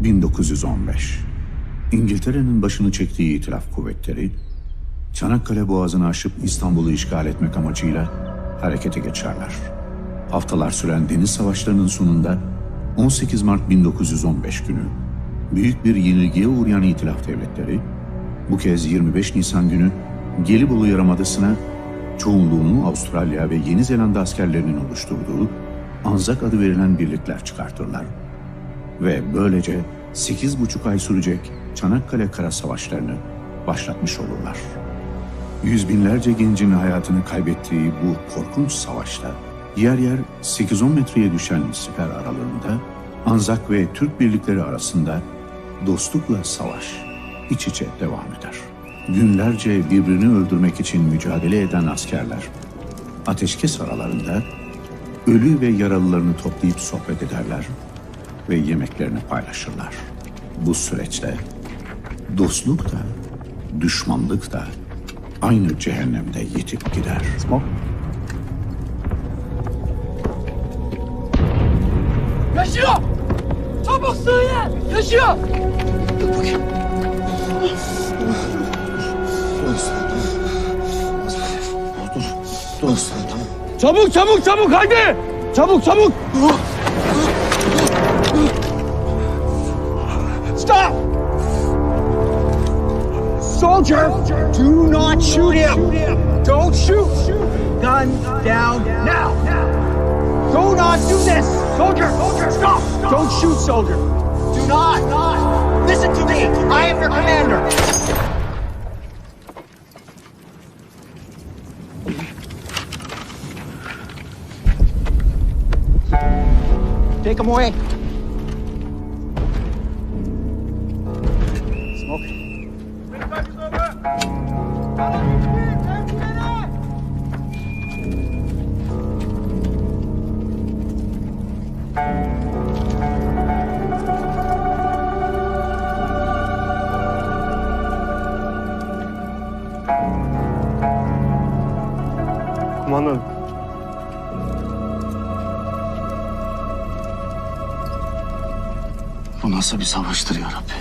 1915. İngiltere'nin başını çektiği İtilaf kuvvetleri, Çanakkale Boğazı'nı aşıp İstanbul'u işgal etmek amacıyla harekete geçerler. Haftalar süren deniz savaşlarının sonunda 18 Mart 1915 günü büyük bir yenilgiye uğrayan İtilaf devletleri, bu kez 25 Nisan günü Gelibolu Yarımadası'na çoğunluğunu Avustralya ve Yeni Zelanda askerlerinin oluşturduğu Anzak adı verilen birlikler çıkartırlar. Ve böylece 8,5 ay sürecek Çanakkale Kara Savaşlarını başlatmış olurlar. Yüz binlerce gencin hayatını kaybettiği bu korkunç savaşta yer yer 8-10 metreye düşen siper aralığında Anzak ve Türk birlikleri arasında dostlukla savaş iç içe devam eder. Günlerce birbirini öldürmek için mücadele eden askerler ateşkes aralarında ölü ve yaralılarını toplayıp sohbet ederler ve yemeklerini paylaşırlar. Bu süreçte dostluk da düşmanlık da aynı cehennemde yitip gider. Smoke. Yaşıyor! Çabuk söyle! Yaşıyor! Dur bakayım. Dur. Tamam. Çabuk çabuk çabuk haydi! Çabuk çabuk! Stop! Soldier, do not shoot him! Don't shoot! Gun down now! Do not do this! Soldier, stop! Don't shoot, soldier! Do not! Listen to me! I am your commander! Take him away. Smoke. Kumandanım. Bu nasıl bir savaştır ya Rabbi?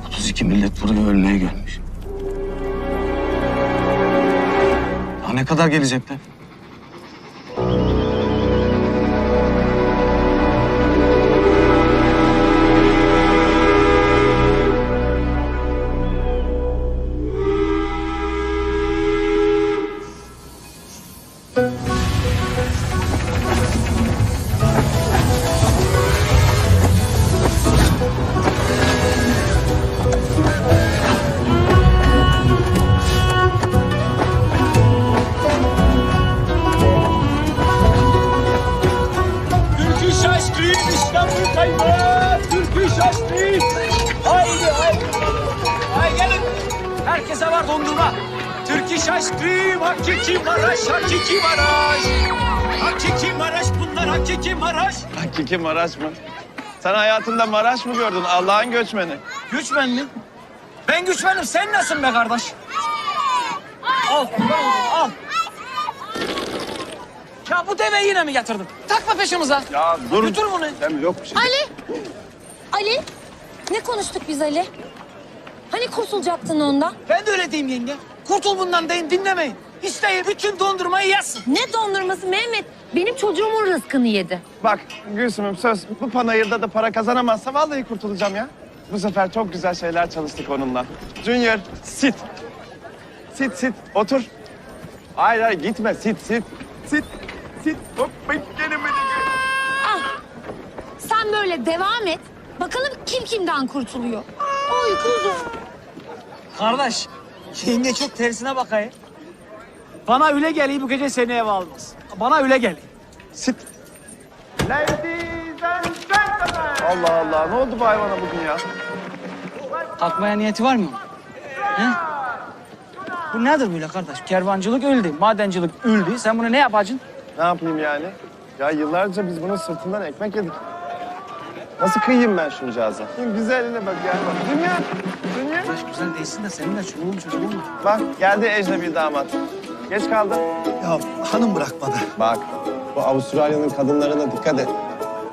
32 millet buraya ölmeye gelmiş. Daha ne kadar gelecekler? Haydi gelin. Herkese var dondurma. Türk İş Aşkım, hakiki Maraş, hakiki Maraş. Hakiki Maraş bunlar, hakiki Maraş. Hakiki Maraş mı? Sen hayatında Maraş mı gördün Allah'ın göçmeni? Göçmen mi? Ben göçmenim, sen nasılsın be kardeş? Al, al. Ya bu deveyi yine mi getirdin? Takma peşimize. Ya dur. Götür bunu. Sen yok bir şey. Ali, ne konuştuk biz Ali? Hani kurtulacaktın ondan? Ben de öyle diyeyim yenge. Kurtul bundan deyin, dinlemeyin. İsteyin bütün dondurmayı yesin. Ne dondurması Mehmet? Benim çocuğumun rızkını yedi. Bak Gülsüm'üm söz bu panayırda da para kazanamazsa vallahi kurtulacağım ya. Bu sefer çok güzel şeyler çalıştık onunla. Junior sit. Sit otur. Hayır gitme sit. Sit. Hop gelin. Ah, sen böyle devam et. Bakalım kim kimden kurtuluyor. Oy kuzum. Kardeş, yenge çok tersine bakayım. Bana öyle geliyor bu gece seni eve almaz. Bana öyle geliyor. Sit. Ladies and gentlemen. Allah ne oldu bu hayvana bugün ya? Kalkmaya niyeti var mı? He? Bu nedir böyle kardeş? Kervancılık öldü, madencilik öldü. Sen bunu ne yapacaksın? Ne yapayım yani? Ya yıllarca biz bunun sırtından ekmek yedik. Nasıl kıyayım ben şuncağıza? Güzeline bak yani. Dünya. Kardeş güzel değilsin de senin de çoluğun çocuğun mu? Bak geldi ecnebi damat. Geç kaldın. Ya hanım bırakmadı. Bak bu Avustralya'nın kadınlarına dikkat et.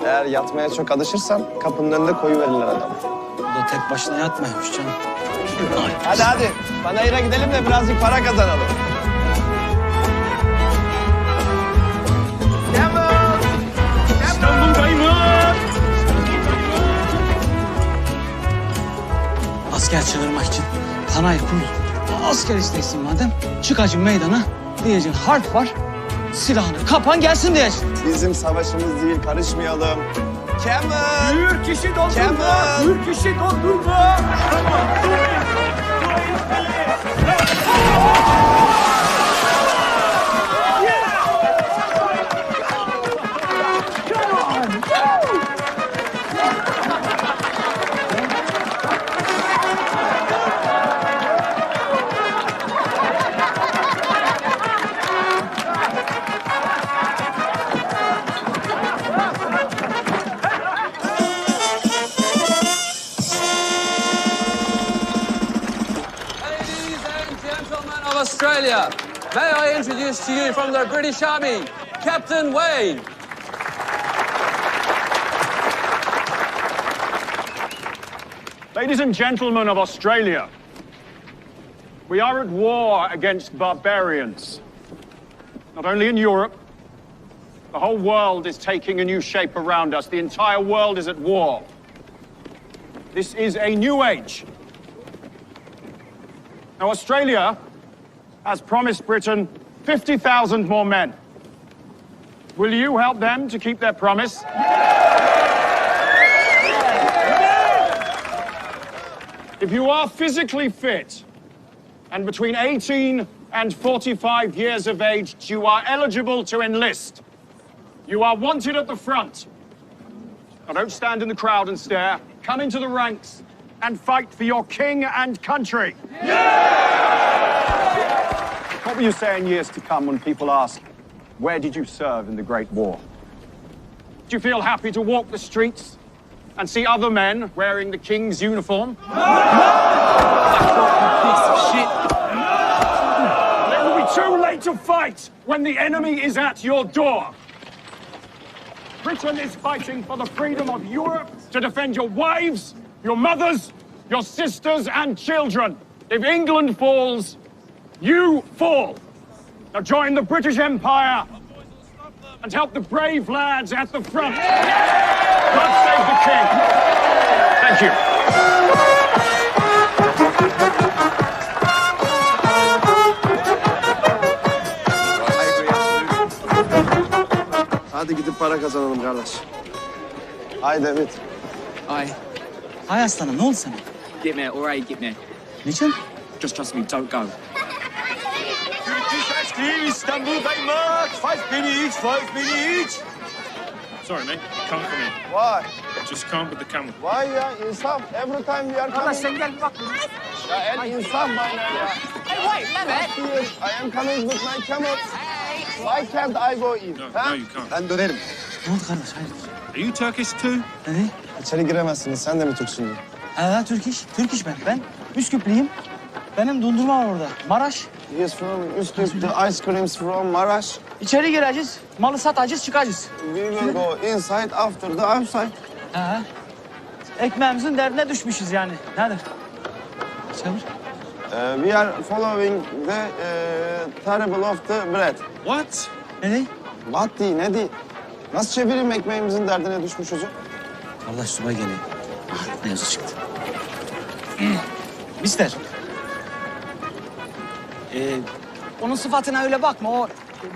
Eğer yatmaya çok alışırsan kapının önünde koyuverirler adamı. Bu da tek başına yatmıyormuş canım. Hadi hadi. Panayır'a gidelim de birazcık para kazanalım. Asker çağırmak için panayır kurul. Asker istesin madem. Çık hacı meydana. Diyeceksin harp var. Silahını kapan gelsin diyeceksin. Bizim savaşımız değil, karışmayalım. Kemal! Buyur kişi doldurma. Kemal! Buyur kişi doldurma. Ladies and gentlemen of Australia, may I introduce to you from the British Army, Captain Wayne. Ladies and gentlemen of Australia, we are at war against barbarians. Not only in Europe, the whole world is taking a new shape around us. The entire world is at war. This is a new age. Now, Australia has promised Britain 50,000 more men. Will you help them to keep their promise? If you are physically fit and between 18 and 45 years of age, you are eligible to enlist. You are wanted at the front. Now don't stand in the crowd and stare. Come into the ranks and fight for your king and country. What will you say in years to come when people ask, where did you serve in the Great War? Do you feel happy to walk the streets and see other men wearing the king's uniform? It will be too late to fight when the enemy is at your door. Britain is fighting for the freedom of Europe, to defend your wives, your mothers, your sisters and children. If England falls, you fall. Now join the British Empire and help the brave lads at the front. God save the King. Thank you. Hadi gidip para kazanalım kardeş. Hay David. Ay. Hay aslanım ne oldu sana? Gitme, alright, gitme. Niçin? Just trust me, don't go. Sorry, mate. Can't come in. Why? Just can't with the camel. Why ya? İnsaf. Every time we are coming. Kardeş sen gel bir bak. Ya el insaf bana ya. Here, I am coming with my camel. Why can't I go in? No, ha? no, you can't. Ben dönerim. Ne oldu kardeş hayırdır? Are you Turkish too? Ne? İçeri giremezsiniz. Sen de mi Türksün? Ha Türk iş. Türk iş ben. Ben Üsküplüyüm. Benim dondurma var orada. Maraş. He is from Üsküp. The ice creams from Maraş. İçeri gireceğiz. Malı satacağız çıkacağız. We will go inside after the outside. Ha. Ekmeğimizin derdine düşmüşüz yani. Nedir? Çevir. We are following the terrible of the bread. What? Ne değil? What değil, ne değil? Nasıl çevireyim ekmeğimizin derdine düşmüşüzü? Kardeş subay geliyor. Ne yazı çıktı. Mister. Onun sıfatına öyle bakma. O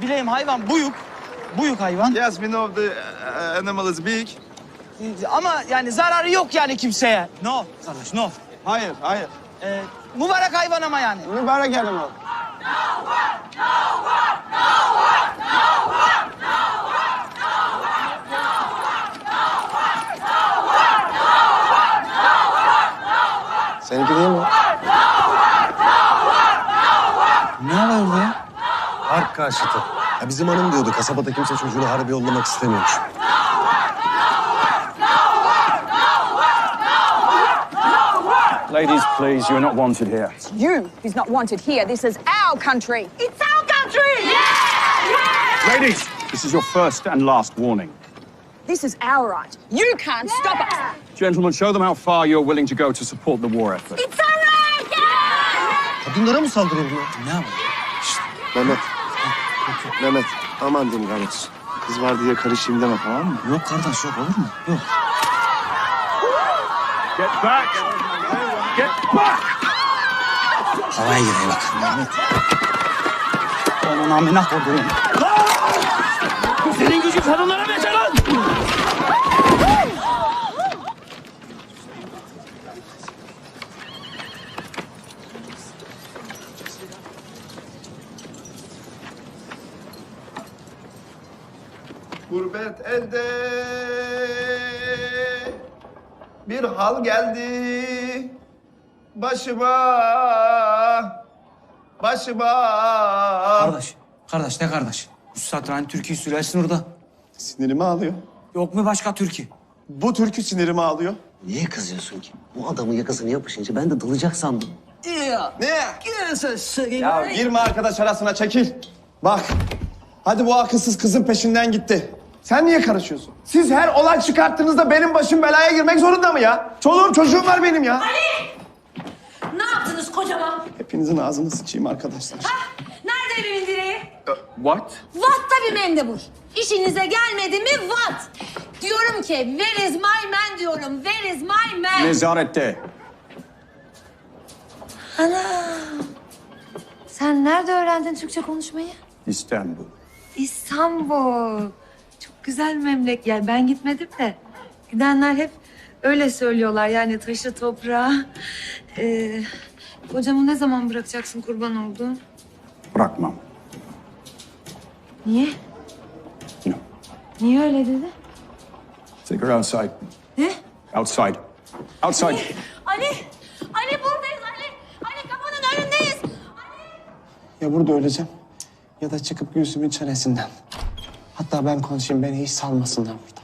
bileyim hayvan buyuk. Buyuk hayvan. Yes, we know the animal is big. Ama yani zararı yok yani kimseye. No kardeş no. Hayır, hayır. Mübarek hayvan ama yani. Mübarek animal. Seninki değil mi? Ne var orada ya? Harp karşıtı. Ya bizim hanım diyordu kasabada kimse çocuğunu harbe yollamak istemiyormuş. Ladies, please, you're not wanted here. You who's not wanted here. This is our country. It's our country! Ladies, this is your first and last warning. This is our right. You can't stop us. Gentlemen, show them how far you're willing to go to support the war effort. It's alright! Kadınlara mı saldırıyor bunlar? Ne yapalım? Mehmet. Mehmet, aman diyeyim kardeş. Kız var diye karışayım deme, tamam mı? Yok kardeş yok olur mu? Yok. Get back! Get back! Havaya gireye bak. Mehmet. Onun amına koduğum. Senin gücün kadınlara mı yeter lan? Gurbet elde bir hal geldi başıma, başıma. Kardeş ne kardeş? 3 saattir hani türküyü söylersin orada. Sinirimi alıyor. Yok mu başka türkü? Bu türkü sinirimi alıyor. Niye kızıyorsun ki? Bu adamın yakasını yapışınca ben de dalacak sandım. Ne? Ya girme arkadaş arasına, çekil. Bak, hadi bu akılsız kızın peşinden gitti. Sen niye karışıyorsun? Siz her olay çıkarttığınızda benim başım belaya girmek zorunda mı ya? Çoluğum çocuğum var benim ya. Ne yaptınız kocaman? Hepinizin ağzını sıçayım arkadaşlar. Nerede evimin direği? What? Vat tabii mendebur. İşinize gelmedi mi vat. Diyorum ki where is my man diyorum. Where is my man? Nezarette. Ana. Sen nerede öğrendin Türkçe konuşmayı? İstanbul. İstanbul. Çok güzel memleket. Yani ben gitmedim de. Gidenler hep öyle söylüyorlar. Yani taşı toprağı. Kocamı ne zaman bırakacaksın kurban olduğum? Bırakmam. Niye? No. Niye öyle dedi? Take her outside. Ne? Outside. Outside. Ali! Ali buradayız Ali! Ali kapının önündeyiz! Ya burada öleceğim ya da çıkıp Gülsüm'ün çenesinden. Hatta ben konuşayım, beni hiç salmasınlar burada.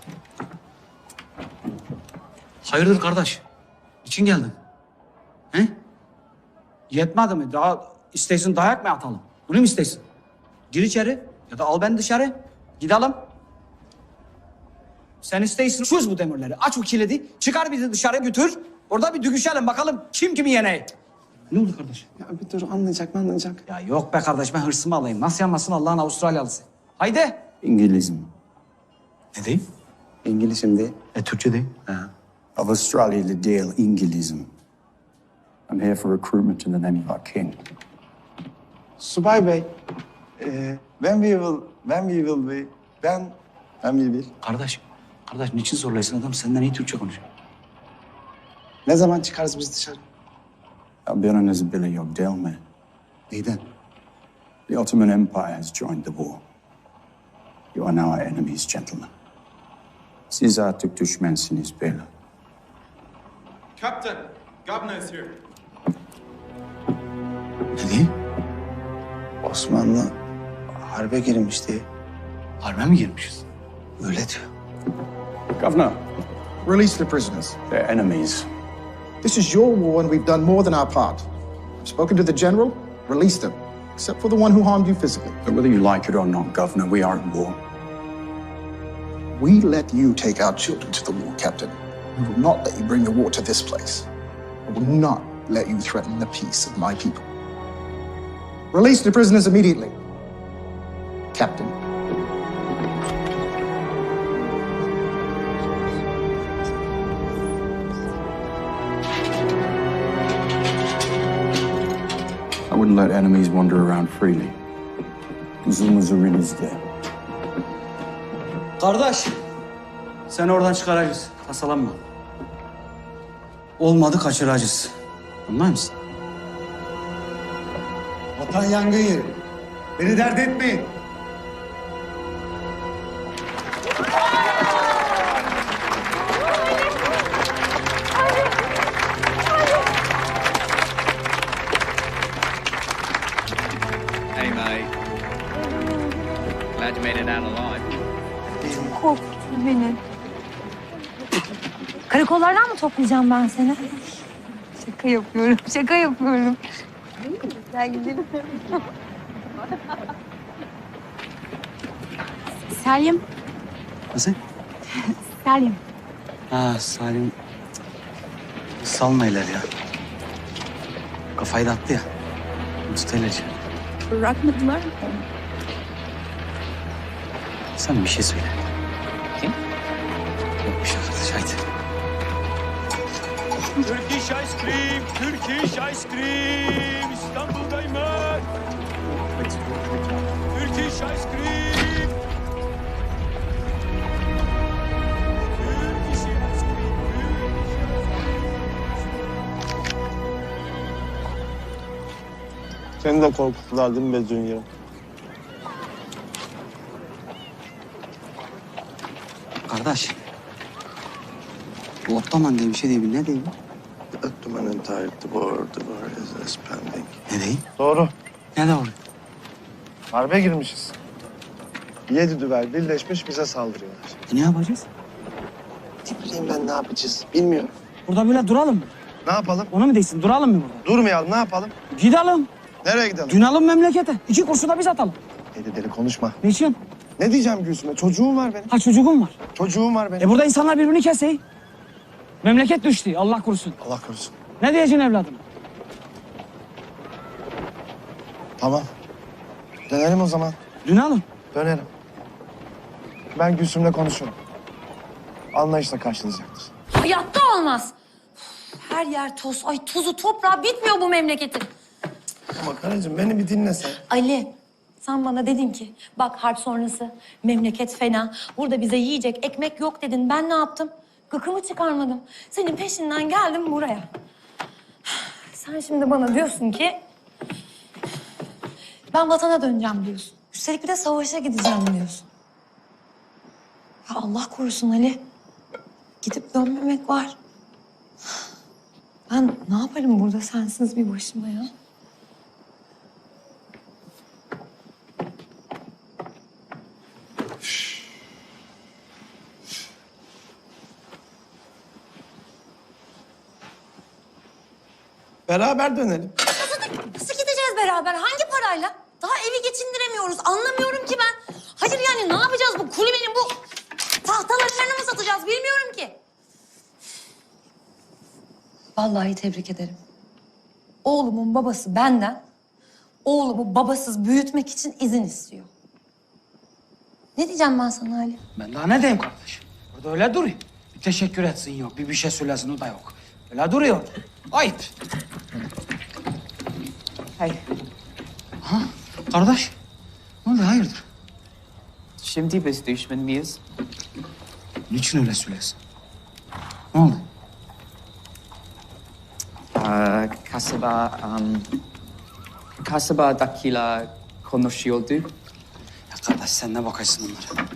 Hayırdır kardeş? İçin geldin? He? Yetmedi mi? Daha istesin dayak mı atalım? Bunu mu istesin? Gir içeri ya da al beni dışarı. Gidelim. Sen istesin çöz bu demirleri. Aç bu kilidi. Çıkar bizi dışarı götür. Orada bir düğüşelim bakalım kim kimi yeneği. Ne oldu kardeş? Ya bir dur, anlayacak. Ya yok be kardeş ben hırsımı alayım. Nasıl yanmasın Allah'ın Avustralyalısı. Haydi. İngilizim. Ne diyeyim? İngilizim de. Türkçe değil. Avustralyalı değil, İngilizim. I'm here for recruitment in the name of our king. Subay Bey, when we will be, when we will. Kardeş niçin zorlayasın adam senden iyi Türkçe konuşuyor. Ne zaman çıkarız biz dışarı? Haberiniz bile yok değil mi? Neyden? The Ottoman Empire has joined the war. You are now our enemies, gentlemen. Siz artık düşmansınız beyler. Captain, governor is here. Ne diyeyim? Osmanlı harbe girmişti. Harbe mi girmişiz? Öyle diyor. Governor, Release the prisoners. they're enemies. This is your war and we've done more than our part. I've spoken to the general, release them. Except for the one who harmed you physically. But whether you like it or not, Governor, we are at war. We let you take our children to the war, Captain. We will not let you bring the war to this place. I will not let you threaten the peace of my people. Release the prisoners immediately. Captain. I wouldn't let enemies wander around freely. Kızımız elinizde. Kardeş, seni oradan çıkaracağız. Tasalanma. Olmadı kaçıracağız. Anlar mısın? Vatan yangın yeri. Beni dert etmeyin. Hey, mate. Glad you made it out alive. Korktun beni. Karakollardan mı toplayacağım ben seni? Şaka yapıyorum. Gel gidelim. Selim, Nasıl? Salim. Ha Salim. Salma ileri ya. Kafayı da attı ya. Tut ilerici. Bırakmadılar mı? Sen bir şey söyle. Kim? Yok bir şey arkadaş haydi. Turkish ice cream, Turkish ice cream. İstanbul'dayım ben. Turkish ice cream. Turkish ice cream. Seni de korkuttular değil mi be Junior'ım? Kardeş. Bu Ottoman diye bir şey değil mi? Ne değil mi? The Ottoman Empire, the war is expanding. Ne değil? Doğru. Ne doğru? Harbe girmişiz. 7 düvel birleşmiş bize saldırıyorlar. Ne yapacağız? Ne bileyim ben ne yapacağız bilmiyorum. Burada böyle duralım mı? Ne yapalım? Onu mu değilsin? Duralım mı burada? Durmayalım, ne yapalım? Gidelim. Nereye gidelim? Dünalım memlekete. 2 kurşu da biz atalım. Deli deli konuşma. Niçin? Ne diyeceğim Gülsüm'e? Çocuğum var benim. Ha çocuğum var. Çocuğum var benim. Burada insanlar birbirini kesiyor. Memleket düştü. Allah korusun. Allah korusun. Ne diyeceksin evladım? Tamam. Dönelim o zaman. Dünalım. Dönelim. Ben Gülsüm'le konuşurum. Anlayışla karşılayacaktır. Hayatta olmaz. Her yer toz. Ay tozu toprağı bitmiyor bu memleketin. Ama karıcığım beni bir dinle sen. Ali, sen bana dedin ki bak harp sonrası memleket fena. Burada bize yiyecek ekmek yok dedin. Ben ne yaptım? Gıkımı çıkarmadım. Senin peşinden geldim buraya. Sen şimdi bana diyorsun ki ben vatana döneceğim diyorsun. Üstelik bir de savaşa gideceğim diyorsun. Ya Allah korusun Ali. Gidip dönmemek var. Ben ne yaparım burada sensiz bir başıma ya? Beraber dönelim. Nasıl gideceğiz beraber? Hangi parayla? Daha evi geçindiremiyoruz. Anlamıyorum ki ben. Hayır yani ne yapacağız bu kulübenin bu tahtalarını mı satacağız bilmiyorum ki. Vallahi tebrik ederim. Oğlumun babası benden oğlumu babasız büyütmek için izin istiyor. Ne diyeceğim ben sana Ali? Ben daha ne diyeyim kardeş? Burada öyle duruyor. Bir teşekkür etsin yok. Bir şey söylesin o da yok. Öyle duruyor. Ayıp. Hey. Ha kardeş. Ne oldu hayırdır? Şimdi biz düşman mıyız? Niçin öyle söylesin? Ne oldu? Kasabadakiler konuşuyordu. Ya kardeş sen ne bakarsın onlara?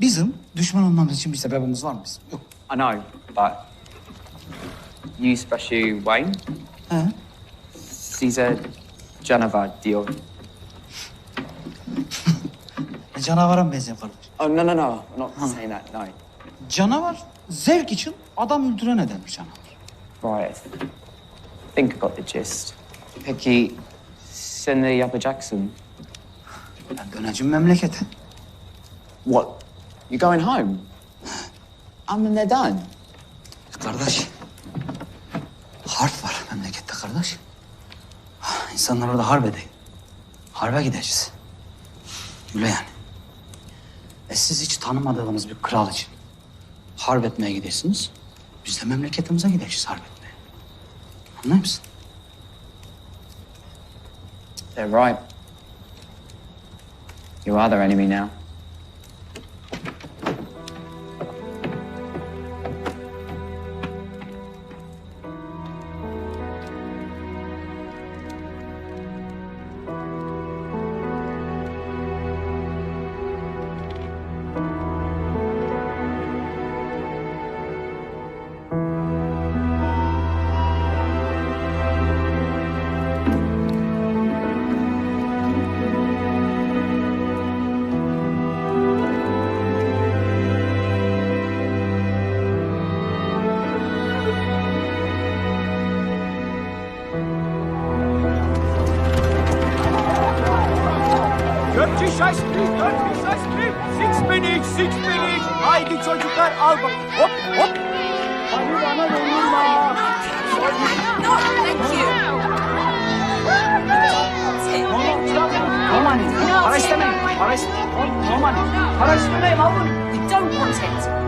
Bizim düşman olmamız için bir sebebimiz var mı bizim? Yok. I know, but Yüzbaşı Wayne, He? size canavar diyor. Canavara mı benziyor kardeş? Oh, no, no, no. I'm not saying that, no. Canavar zevk için adam öldüren nedenmiş canavar. Right. Think about the gist. Peki, sen ne yapacaksın? Ben döneceğim memlekete. What? You're going home? Ama neden? Kardeş, harp var memlekette kardeş. İnsanlar orada harp edeyim. Harbe gideceğiz. Öyle yani. Siz hiç tanımadığınız bir kral için harp etmeye gidersiniz. Biz de memleketimize gideceğiz harp etmeye. Anlıyor musun? They're right. You are their enemy now. Turkish ice cream, Turkish ice cream. 6 minutes, 6 minutes. Haydi çocuklar al bak. Hop hop. Hadi bana dondurma. No money. Para istemeyin. Para istemeyin. No money. Para istemeyin. Alın. We don't want it.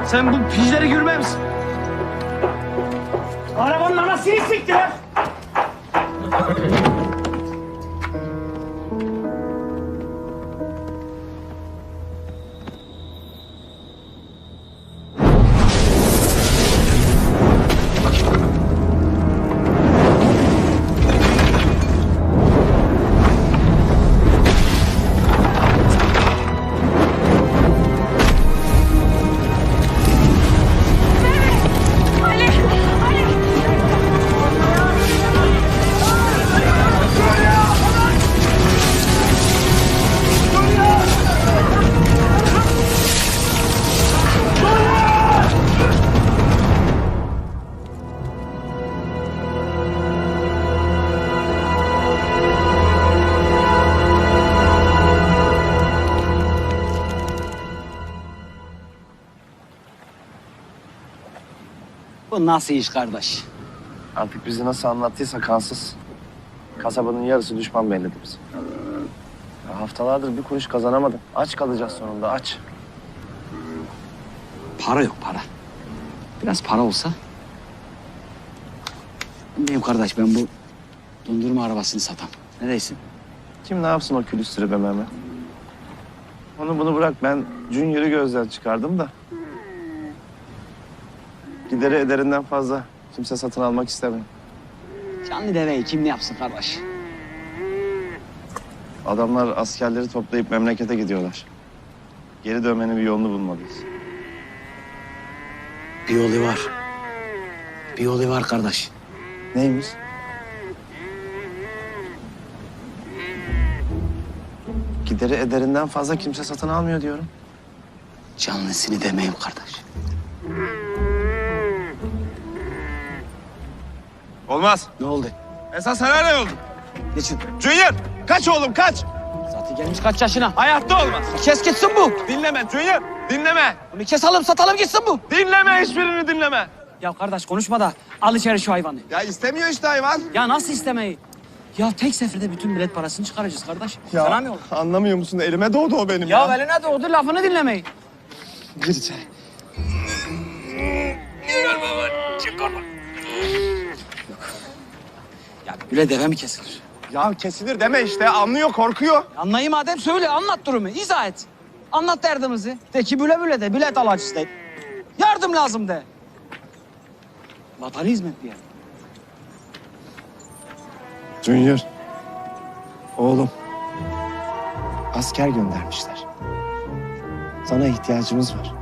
Sen bu pijleri görmez misin? Arabanın anasını siktiler. Bu nasıl iş kardeş? Artık bizi nasıl anlattıysa kansız. Kasabanın yarısı düşman belledi bizi. Ya haftalardır bir kuruş kazanamadım. Aç kalacağız sonunda, aç. Para yok para. Biraz para olsa. Benim kardeş ben bu dondurma arabasını satam. Ne değilsin? Kim ne yapsın o külüstürü be Mehmet? Onu bunu bırak, ben Junior'ı gözden çıkardım da. Gideri ederinden fazla kimse satın almak istemiyor. Canlı deveyi kim ne yapsın kardeş? Adamlar askerleri toplayıp memlekete gidiyorlar. Geri dönmenin bir yolunu bulmalıyız. Bir yolu var. Bir yolu var kardeş. Neymiş? Gideri ederinden fazla kimse satın almıyor diyorum. Canlısını demeyim kardeş. Olmaz. Ne oldu? Esas senaryo oldu. Geçin. Junior, kaç oğlum kaç. Zaten gelmiş kaç yaşına? Hayatta olmaz. Kes gitsin bu. Dinleme Junior, dinleme. Bunu keselim satalım gitsin bu. Dinleme, hiçbirini dinleme. Ya kardeş konuşma da al içeri şu hayvanı. Ya istemiyor işte hayvan. Ya nasıl istemeyi? Ya tek seferde bütün bilet parasını çıkaracağız kardeş. Ya Sana ne olur? anlamıyor musun? Elime doğdu o benim Ya eline doğdu lafını dinlemeyi. Gir içeri. Ya bile deve mi kesilir? Ya kesilir deme işte, anlıyor, korkuyor. Anlayayım madem söyle anlat durumu izah et. Anlat derdimizi. De ki büle de bilet alacağız de. Yardım lazım de. Vatana hizmet bir yer. Junior, oğlum. Asker göndermişler. Sana ihtiyacımız var.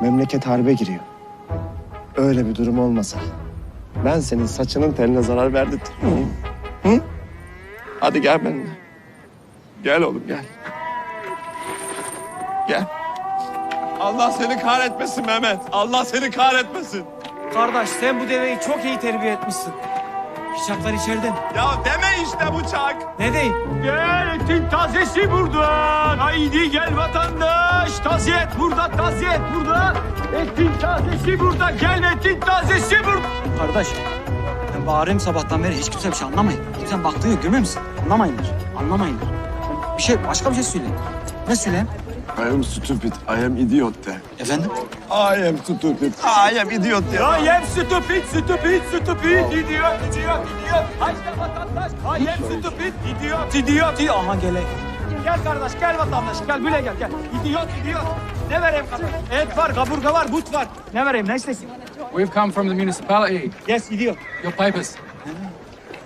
Memleket harbe giriyor. Öyle bir durum olmasa ben senin saçının teline zarar verdirtir miyim? Hı? Hadi gel benimle. Gel oğlum gel. Gel. Allah seni kahretmesin Mehmet. Allah seni kahretmesin. Kardeş sen bu deveyi çok iyi terbiye etmişsin. Bıçaklar içeride mi? Ya deme işte bıçak. Ne diyeyim? Gel etin tazesi buradan. Haydi gel vatandaş. Taziyet burada, taziyet burada. Etin tazesi burada. Gel etin tazesi burada. Kardeş ben bağırayım sabahtan beri hiç kimse bir şey anlamayın. Kimsenin baktığı yok görmüyor musun? Anlamayınlar. Anlamayınlar. Başka bir şey söyleyeyim. Ne söyleyeyim? I am stupid. I am idiot de. Efendim? I am stupid. I am idiot de. I am stupid, stupid, stupid, idiot, idiot, idiot. Haydi vatandaş, I am stupid, idiot, idiot. Aha gele. Gel kardeş, gel vatandaş, gel böyle gel. İdiot, idiot. Ne vereyim kardeş? Et var, kaburga var, but var. Ne vereyim, ne istesin? We've come from the municipality. Yes, gidiyor. Your papers.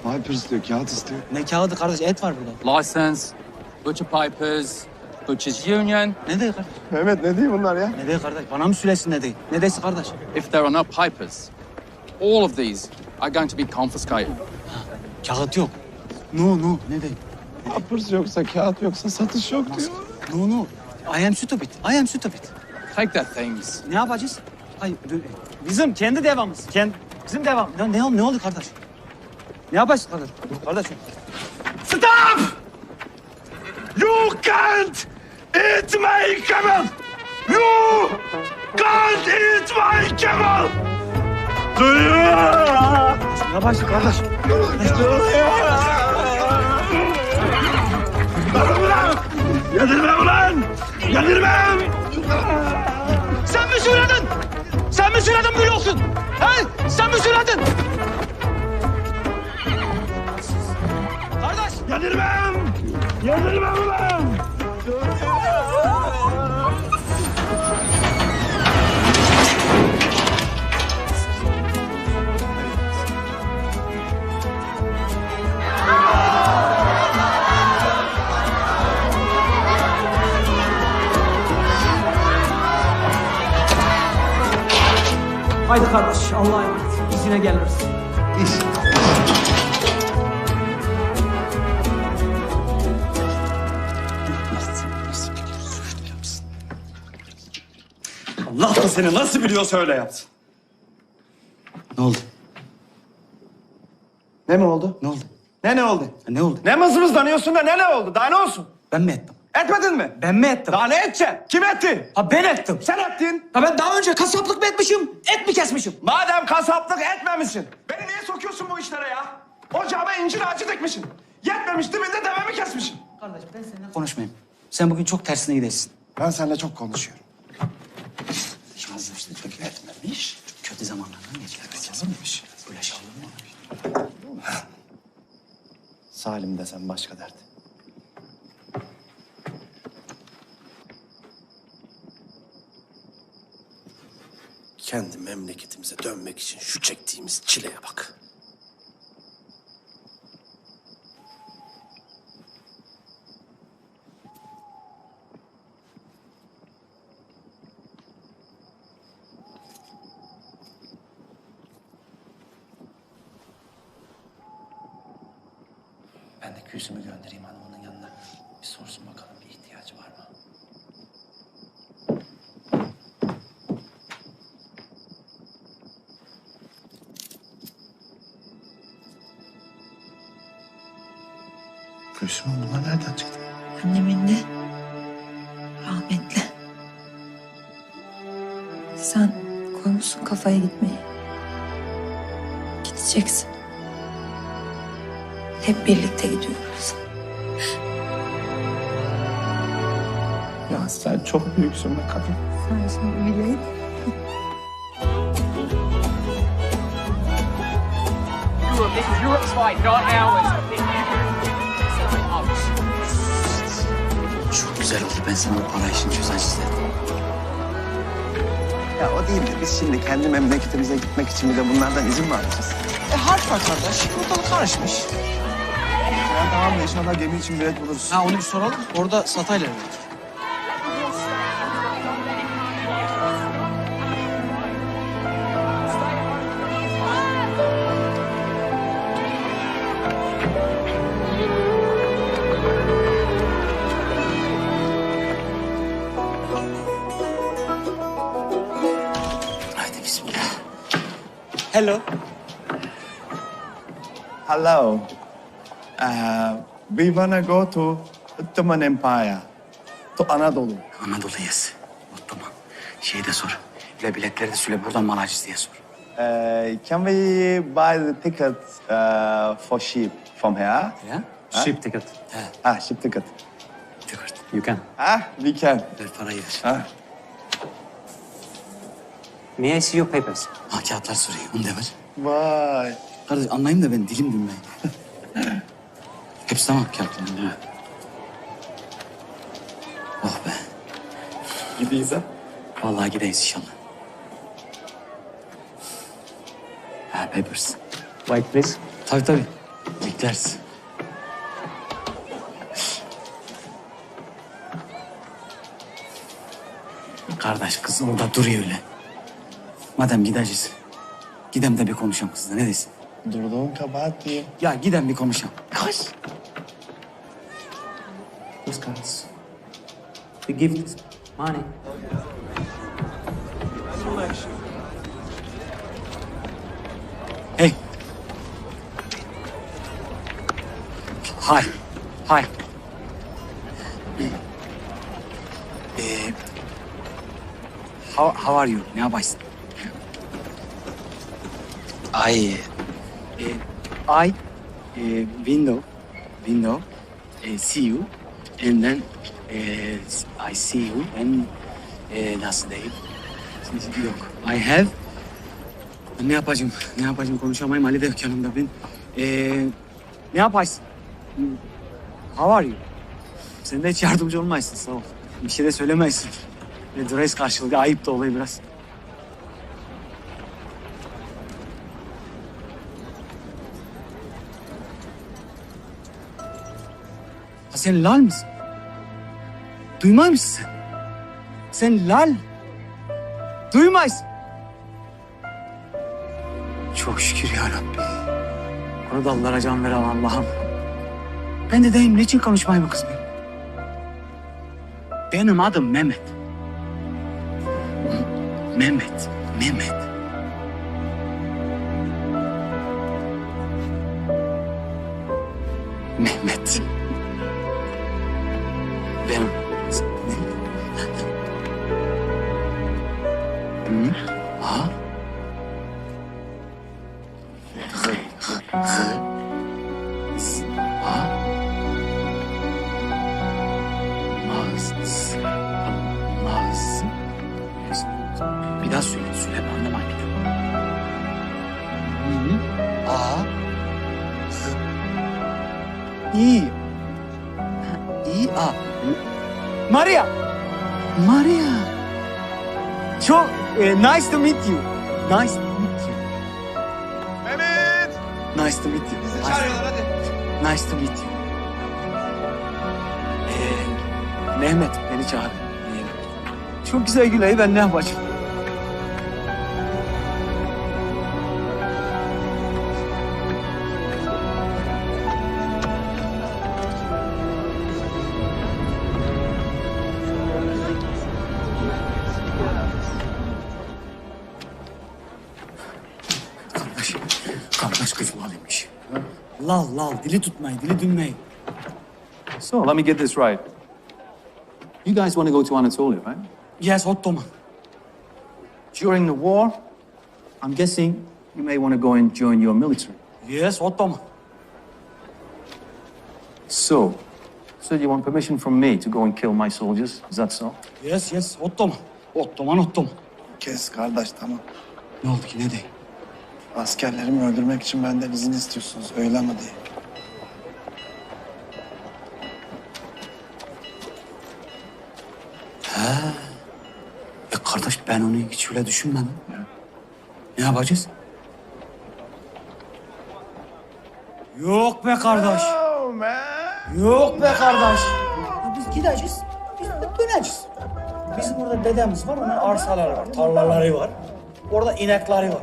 Viper istiyor, kağıt istiyor. Ne kağıdı kardeş? Et var burada. License, butcher papers, butchers union. Ne diyor kardeş? Mehmet ne diyor bunlar ya? Ne diyor kardeş? Bana mı söylesin ne değil? Ne desin kardeş? If there are no papers, all of these are going to be confiscated. Kağıt yok. No, ne değil? Papers yoksa, kağıt yoksa satış yok diyor. No. I am stupid. Take that things. Ne yapacağız? Hayır, bizim kendi devamımız. Bizim devam. Ne oldu kardeş? Ne yapacağız kardeş? Kardeşim. Stop! You can't eat my camel! You can't eat my camel! Duyuyor! Ne yapacağız kardeş? Yedirmem ulan! Yedirmem! Sen mi söyledin? Sen mi söyledin böyle olsun? He? Sen mi söyledin? Kardeş! Yedirmem! Yedirmem ulan! Haydi kardeş, Allah'a emanet. Biz yine geliriz. Allah da seni nasıl biliyorsa öyle yapsın. Ne oldu? Ne mi oldu? Ne oldu? Ne oldu? Ne oldu? Ne mızmızlanıyorsun da ne oldu? Daha ne olsun? Ben mi ettim? Etmedin mi? Ben mi ettim? Daha ne edeceksin? Kim etti? Ha ben ettim. Sen ettin. Ha ben daha önce kasaplık mı etmişim, et mi kesmişim? Madem kasaplık etmemişsin, beni niye sokuyorsun bu işlere ya? Ocağıma incir ağacı dikmişsin. Yetmemiş dibinde devemi kesmişsin. Kardeş ben seninle konuşmayayım. Sen bugün çok tersine gidersin. Ben seninle çok konuşuyorum. Şanslı işte çok etmemiş. Kötü zamanlardan geçirmiş. Böyle şey olur mu? Salim desem başka dert. Kendi memleketimize dönmek için şu çektiğimiz çileye bak. Ben de küsümü göndereyim hanımının yanına. Bir sorsun bakalım bir ihtiyacı var mı? Gülsüm'ün bunlar nereden çıktı? Annemin de rahmetli. Sen koymuşsun kafaya gitmeyi. Gideceksin. Hep birlikte gidiyoruz. Ya sen çok büyüksün be kadın. Sen şimdi bileyim. Europe, this is Europe's fight, not ours. Çok güzel oldu. Ben sana o para işini çözen istedim. Ya o değil de biz şimdi kendi memleketimize gitmek için bir de bunlardan izin mi alacağız? Harç var kardeş. Ortalık karışmış. Ya tamam da inşallah gemi için bilet buluruz. Ha onu bir soralım. Orada satayla evet. Haydi bismillah. Hello. Hello. We wanna go to Ottoman Empire. To Anadolu. Anadolu yes. Ottoman. Şeyi de sor. Bile biletleri de söyle buradan Malacız diye sor. Can we buy the ticket for ship from here? Ya? Ship ticket. Ship ticket. Ticket. You can. We can. Ver parayı ver. May I see your papers? Ha kağıtlar soruyor. Onu da ver. Vay. Kardeş anlayayım da ben dilim bilmeyi. Hepsi tamam kağıtların değil mi? Oh be. Gideyiz ha. Vallahi gideyiz inşallah. Papers. Wait, please. Tabii. Bekleriz. Kardeş kız orada duruyor öyle. Madem gideceğiz. Gidem de bir konuşalım kızla. Ne desin? Durduğun kabahat diyeyim. Ya gidem bir konuşalım. Koş. Those cards. The gift. Money. Hey. Hi. Hi. How are you? Ne yaparsın? Window, see you, and then I see you, and nasıl değil? Yok, I have. Ne yapacağım konuşamayayım. Ali de yok yanımda ben. Ne yaparsın? How are you? Sen de hiç yardımcı olmaysın, sağ ol. Bir şey de söylemezsin. Dress karşılığı ayıp da oluyor biraz. Ha sen lal mısın? Duymaz mısın sen? Sen lal. Duymaysın. Çok şükür ya Rabbi. Onu da Allah'a can veren Allah'ım. Ben de deyim, niçin konuşmayayım bu kız benim? Benim adım Mehmet. Mehmet. Benim. Ha? Bir daha söyle ben anlamayayım. İyi. Maria. Çok nice to meet you. Mehmet! Nice to meet you. Bizi çağırıyorlar hadi. Nice to meet you. Mehmet beni çağır. Çok güzel Gülay, ben ne yapacağım? Kardeş kız valiymiş. Lal, dili tutmayı, dili dünmeyi. So, let me get this right. You guys want to go to Anatolia, right? Yes, Ottoman. During the war, I'm guessing you may want to go and join your military. Yes, Ottoman. So you want permission from me to go and kill my soldiers? Is that so? Yes, Ottoman. Ottoman. Kes kardeş, tamam. Ne oldu ki, ne değil? Askerlerimi öldürmek için benden izin istiyorsunuz, öyle mi diye. Kardeş ben onu hiç öyle düşünmedim. Ne yapacağız? Yok be kardeş. Oh man. Yok be kardeş. Biz gideceğiz, biz de döneceğiz. Bizim burada dedemiz var, onun arsaları var, tarlaları var. Orada inekleri var.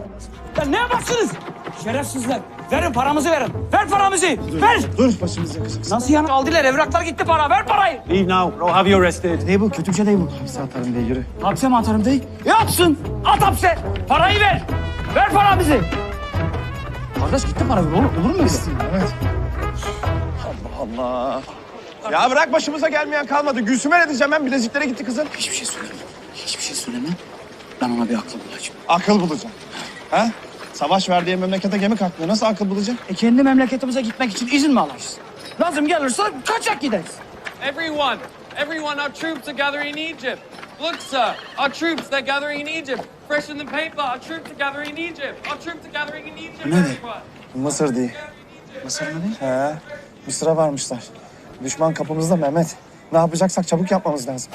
Ya ne yaparsınız? Şerefsizler. Verin paramızı verin. Ver paramızı. Ver. Dur başımızı yakacak. Nasıl yani? Aldılar, evraklar gitti para. Ver parayı. Leave now, or I'll have you arrested. Ne bu? Kötü bir şey değil bu. Hapse atarım diye yürü. Hapse mi atarım değil? Yatsın. At hapse. Parayı ver. Ver paramızı. Kardeş gitti para. Olur mu öyle? Evet. Allah Allah. Ya bırak, başımıza gelmeyen kalmadı. Gülsüm'e ne diyeceğim ben? Bileziklere gitti kızın. Hiçbir şey söyleme. Ben ona bir akıl bulacağım. Akıl bulacağım. Ha? Savaş ver diye memlekete gemi kalkmıyor. Nasıl akıl bulacağım? Kendi memleketimize gitmek için izin mi alacağız? Lazım gelirse kaçak gideriz. Everyone, our troops are gathering in Egypt. Look, sir, our troops, they're gathering in Egypt. Fresh in the paper, our troops are gathering in Egypt. Our troops are gathering in Egypt, everyone. Mısır değil. Mısır mı değil? He. Mısır'a varmışlar. Düşman kapımızda Mehmet. Ne yapacaksak çabuk yapmamız lazım.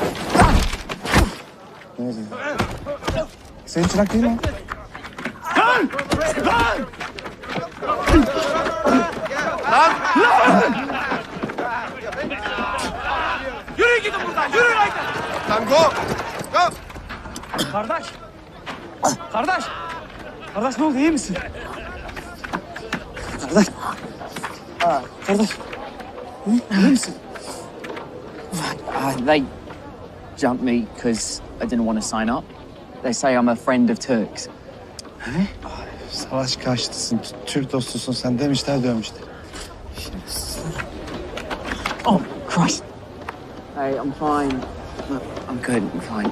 Ne diyor? Senin çırak değil mi? Yürüyün gidin buradan, yürüyün haydi. Tamam, go. Go. Kardeş. Kardeş. Kardeş ne oldu, iyi misin? Kardeş. Kardeş. İyi misin? They jumped me because I didn't want to sign up. They say I'm a friend of Turks. Savaş karşıtısın, Türk dostusun sen demişler diyormuşlar. Oh, Christ. Hey, I'm fine. Look, I'm good. I'm fine.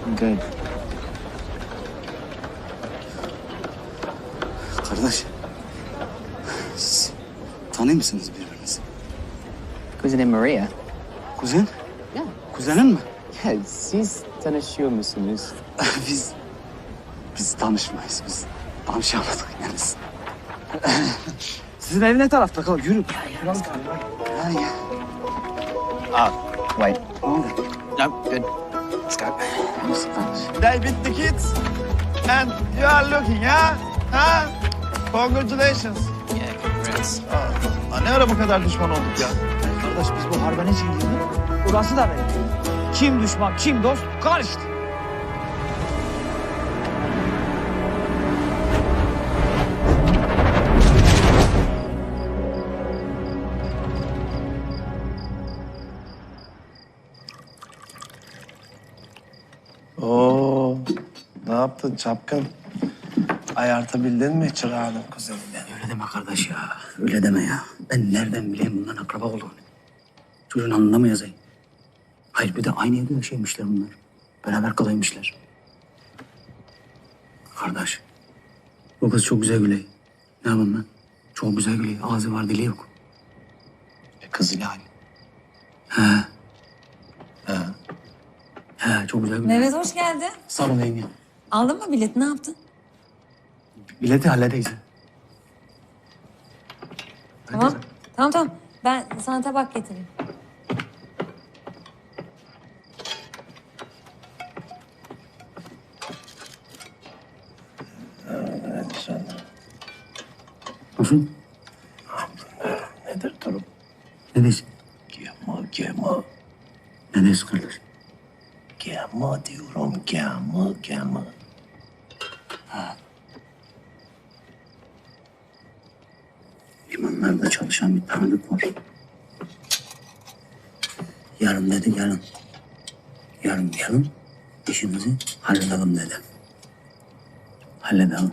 I'm good. Kardeş. Siz tanıyor musunuz birbirinizi? Kuzenim Maria. Kuzen? Yeah. Kuzenin mi? Yeah, siz tanışıyor musunuz? Biz tanışmayız. Biz tanışamadık yani. Sizin ev ne tarafta? Kal, yürü. Wait. Ne oldu? No, good. Let's go. They beat the kids and you are looking, yeah? Ha? Congratulations. Yeah, congrats. Ne ara bu kadar düşman olduk ya? Kardeş biz bu harbe ne için girdik? Burası da benim. Kim düşman, kim dost karıştı. Oo, ne yaptın çapkın? Ayartabildin mi çırağının kuzenini? Öyle deme kardeş ya. Öyle deme ya. Ben nereden bileyim bunların akraba olduğunu? Çocuğun alnında mı yazayım? Hayır bir de aynı evde yaşaymışlar bunlar. Beraber kalaymışlar. Kardeş. Bu kız çok güzel güley. Ne yapayım ben? Çok güzel güley. Ağzı var dili yok. Kız Hilal. He. He. He çok güzel güley. Mehmet hoş geldin. Sağ ol yenge. Aldın mı bilet, ne yaptın? Bileti halledeyiz. Tamam. Tamam. Ben sana tabak getireyim. Nasıl? Nedir durum? Ne diyorsun? Gema. Ne diyorsun kardeş? Gema diyorum, gema. Limanlarda çalışan bir tanıdık var. Yarın dedi, yarın. Yarın işimizi halledelim dedi. Halledelim.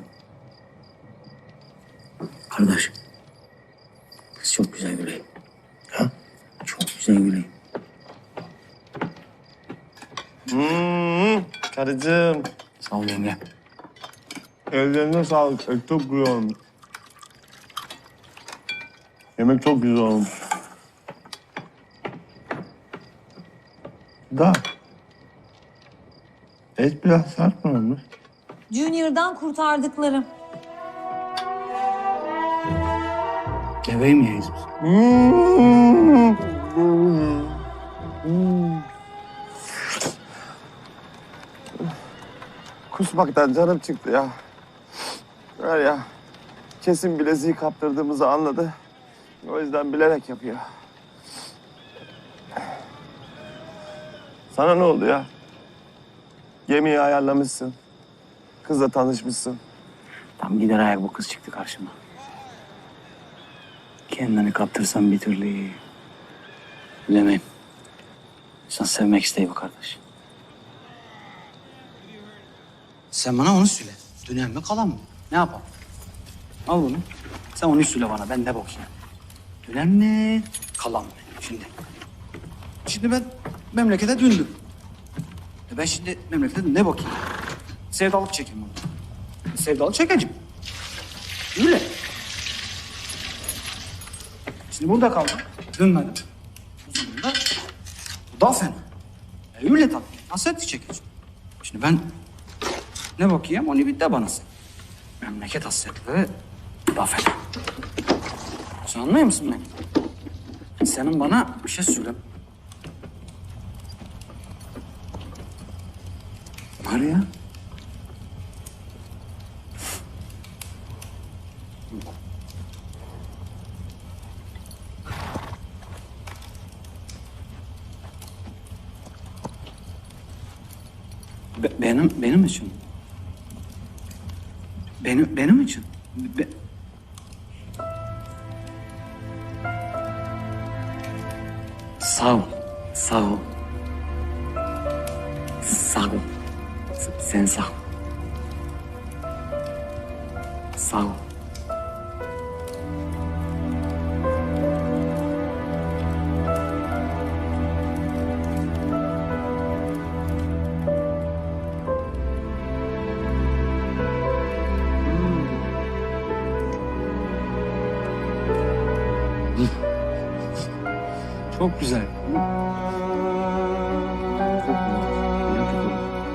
Kardeş, kız çok güzel güleyim. Ha? Çok güzel güleyim. Karıcığım. Sağ ol yenge. Ellerine sağlık. Çok güzel olmuş. Yemek çok güzel olmuş. Da. Et biraz sert mi olmuş? Junior'dan kurtardıklarım. Geveyi mi yiyiz biz? Kusmaktan canım çıktı ya. Var ya, kesin bileziği kaptırdığımızı anladı. O yüzden bilerek yapıyor. Sana ne oldu ya? Gemiyi ayarlamışsın. Kızla tanışmışsın. Tam gider ayak bu kız çıktı karşıma. Kendini kaptırsam bir türlü. Bilemeyim. İnsan sevmek isteyiyor kardeş. Sen bana onu söyle. Dönen mi kalan mı? Ne yapalım? Al bunu. Sen onu söyle bana. Ben de bakayım. Dönen mi kalan mı? Şimdi ben memlekete döndüm. Ben şimdi memlekete ne bakayım? Sevdalık çekeyim bunu. Sevdalık çekeceğim. Öyle. Şimdi burada kaldım. Dönmedim. O zaman da bu daha fena. Öyle tabii. Hasret çekeceğim. Şimdi ben ne bakayım onu bir de bana sen. Memleket hasretleri daha fena. Sen anlıyor musun beni? Senin bana bir şey söyle. Maria. Benim için. Benim için. Sağ ol. Sağ ol. Sağ ol. Sen sağ ol. Sağ ol. Çok güzel.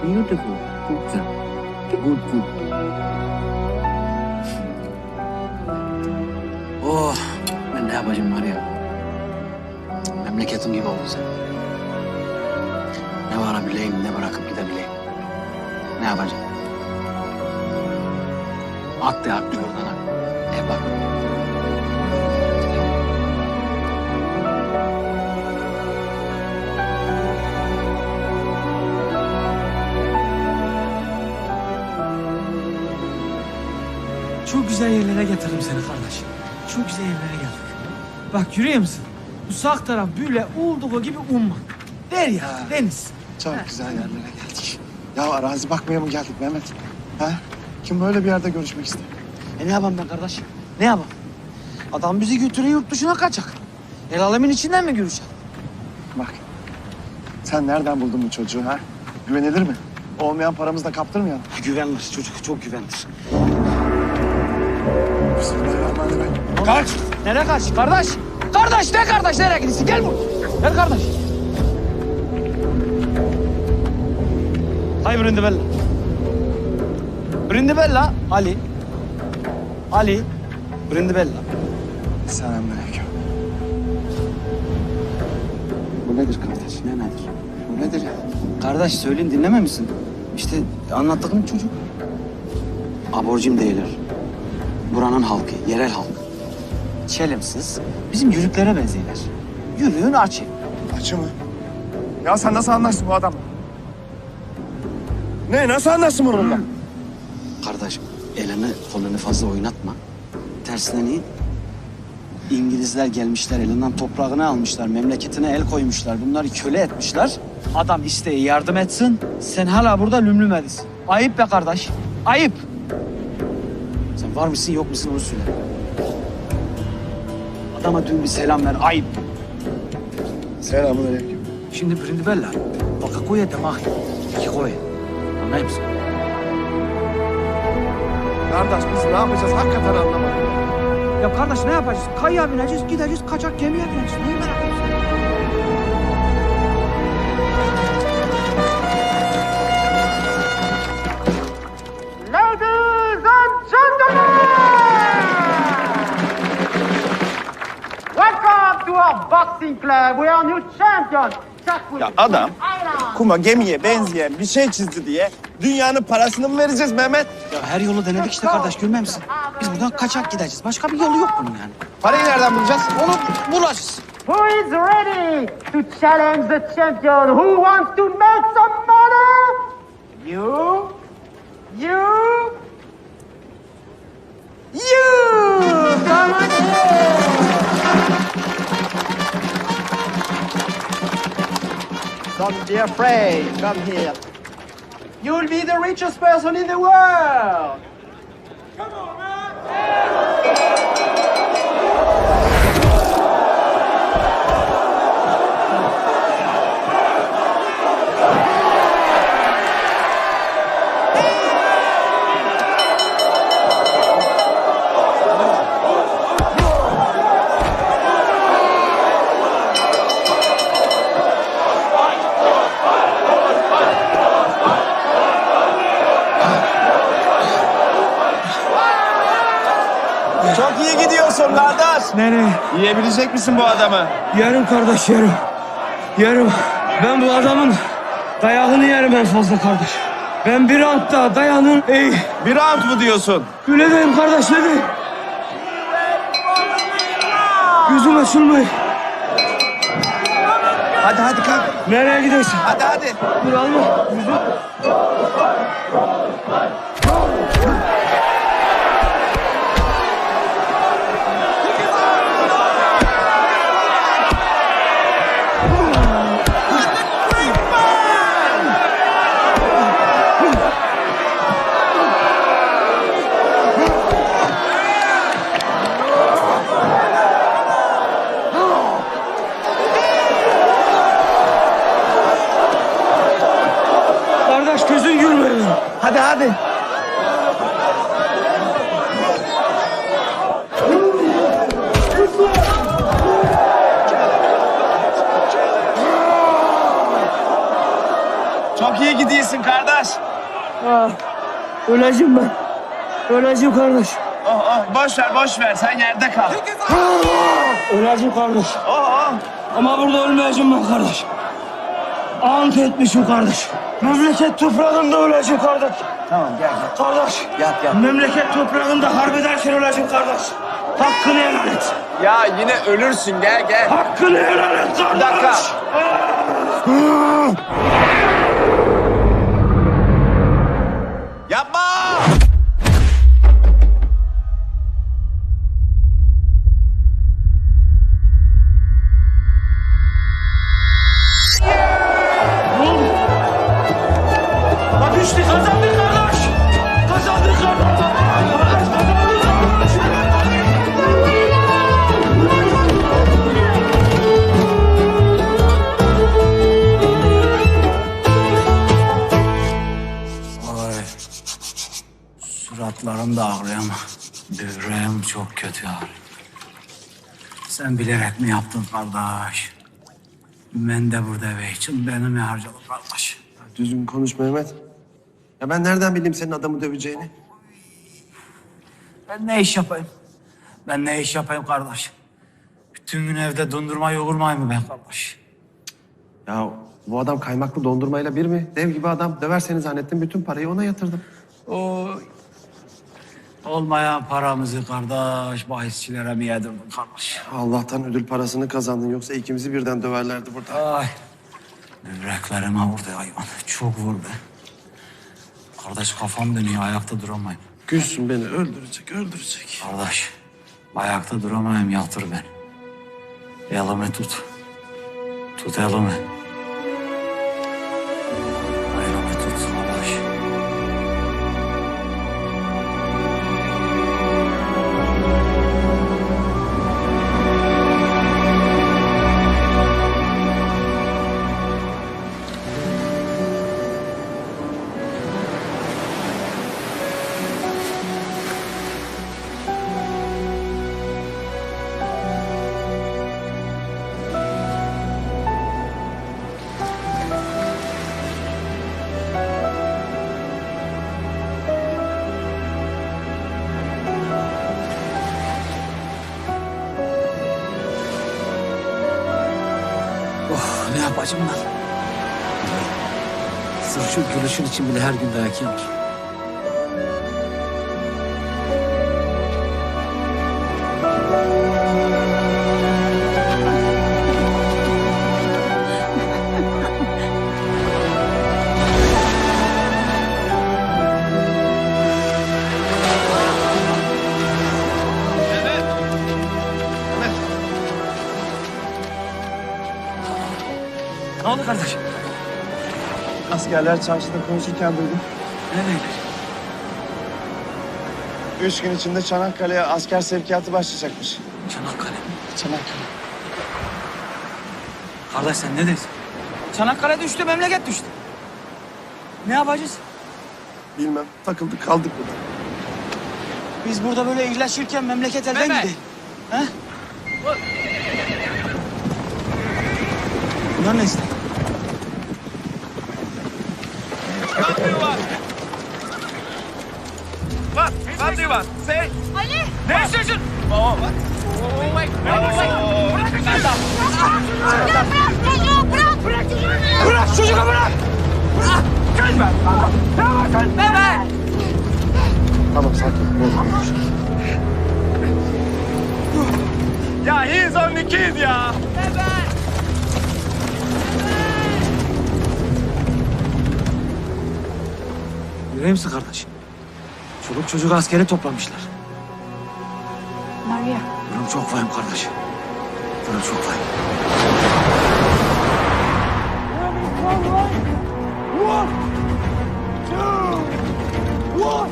Beautiful. Çok güzel. Good. Oh, ben ne yapacağım var ya? Memleketim gibi oldu sen. Ne varabileyim, ne bırakıp gidebileyim. Ne yapacağım? At oradan ha. Bak. Çok güzel yerlere getirdim seni kardeş. Çok güzel yerlere geldik. Bak görüyor musun? Bu sağ taraf böyle olduğu gibi umman. Derya, deniz. Çok güzel yerlere geldik. Ya arazi bakmaya mı geldik Mehmet? Ha? Kim böyle bir yerde görüşmek ister? Ne yapayım ben kardeş? Ne yapayım? Adam bizi götürüyor yurt dışına kaçacak. El alemin içinden mi görüşecek? Bak, sen nereden buldun bu çocuğu ha? Güvenilir mi? Olmayan paramızı da kaptırmayalım. Güvenilir çocuk, çok güvenilir. Bismillahirrahmanirrahim. Kaç! Nereye kaç? Kardeş! Kardeş ne kardeş? Nereye gidiyorsun? Gel buraya. Gel kardeş. Hay Brindibella. Brindibella. Ali. Brindibella. Selamünaleyküm. Bu nedir kardeş? Ne nedir? Bu nedir ya? Kardeş söyleyeyim dinlememişsin. İşte anlattığım çocuk. Aborjin değiller. Buranın halkı, yerel halk. Çelimsiz, bizim yürüklere benziyorlar. Yürüğün açı. Açı mı? Ya sen nasıl anlarsın bu adamla? Ne? Nasıl anlarsın bununla? Kardeşim, elini kolunu fazla oynatma. Tersleneyin. İngilizler gelmişler, elinden toprağını almışlar, memleketine el koymuşlar. Bunları köle etmişler. Adam isteği yardım etsin, sen hala burada lümlüm edisin. Ayıp be kardeş, ayıp. Sen var mısın, yok musun onu söyle. Adama dün bir selam ver, ayıp. Selamünaleyküm. Şimdi Brindibella, baka koya demak. İki koya. Anlar mısın? Kardeş biz ne yapacağız? Hakikaten anlamadım. Ya kardeş ne yapacağız? Kayaya bineceğiz, gideceğiz, kaçak gemiye bineceğiz. Neyi merak ediyorsun? Ladies and gentlemen! Welcome to our boxing club. We are new champions. Ya adam kuma gemiye benzeyen bir şey çizdi diye dünyanın parasını mı vereceğiz Mehmet? Ya her yolu denedik işte kardeş, görmüyor musun? Biz buradan kaçak gideceğiz. Başka bir yolu yok bunun yani. Parayı nereden bulacağız? Onu bulacağız. Who is ready to challenge the champion? Who wants to make some money? You. Come on here. Don't be afraid. Come here. You'll be the richest person in the world. Come on, man. Çok iyi gidiyorsun kardeş. Nereye? Yiyebilecek misin bu adamı? Yerim kardeş, yerim. Yerim. Ben bu adamın dayağını yerim en fazla kardeş. Ben bir roundda dayanın. Bir round mu diyorsun? Öyle diyeyim kardeş, ne diyeyim? Gözüm açılmıyor. Hadi hadi kalk. Nereye gidiyorsun? Hadi hadi. Dur alma. Kardeş gözün görmüyor. Hadi hadi. Çok iyi gidiyorsun kardeş. Öleceğim ben. Öleceğim kardeş. Boş ver sen yerde kal. Öleceğim kardeş. Oh. Ama burada ölmeyeceğim ben kardeş. Ant etmişim kardeş. Memleket toprağında öleceğim kardeş. Tamam gel. Kardeş. Yat. Memleket toprağında harp ederken öleceğim kardeş. Hakkını helal et. Ya yine ölürsün gel. Hakkını helal et kardeş. Bir dakika. Yapma! Bak işte kazandık kardeş. Kazandık kardeş. Suratlarım da ağrıyor ama böbreğim çok kötü ağrıyor. Sen bilerek mi yaptın kardeş? Ben de burada eve için beni mi harcadın kardeş? Düzgün konuş Mehmet. Ya ben nereden bileyim senin adamı döveceğini? Ben ne iş yapayım kardeş? Bütün gün evde dondurma yoğurmayayım mı ben kardeş? Ya bu adam kaymaklı dondurmayla bir mi? Dev gibi adam. Döver seni zannettim. Bütün parayı ona yatırdım. Olmayan paramızı kardeş bahisçilere mi yedirdin kardeş? Allah'tan ödül parasını kazandın. Yoksa ikimizi birden döverlerdi burada. Ay. Böbreklerime vurdu hayvan. Çok vurdu. Kardeş kafam dönüyor, ayakta duramayayım. Gülsün beni öldürecek. Kardeş, ayakta duramayayım, yatır beni. Elimi tut. Tut elimi. Elimi tut kardeş. Ne yapacağım ben? Sırf şu gülüşün için bile her gün dayak yemiş. Ne oldu kardeş? Askerler çarşıda konuşurken duydum. Nereye? 3 gün içinde Çanakkale'ye asker sevkiyatı başlayacakmış. Çanakkale. Çanakkale. Kardeş sen ne diyorsun? Çanakkale düştü, memleket düştü. Ne yapacağız? Bilmem. Takıldık kaldık burada. Biz burada böyle iyileşirken memleket elden gidiyor. He? Bunlar ne işte? What do you want? Say. Ali! Ne istiyorsun? Oh, what? Wait. Bırak çocuğu! Bırak çocuğu! Bırak çocuğu bırak! Gelme. Bebe! Tamam sakin. Ya he's only kid ya. Görüyor musun kardeş? Çoluk çocuk askeri toplamışlar. Maria. Durum çok vahim kardeş. Durum çok vahim. One, two, one,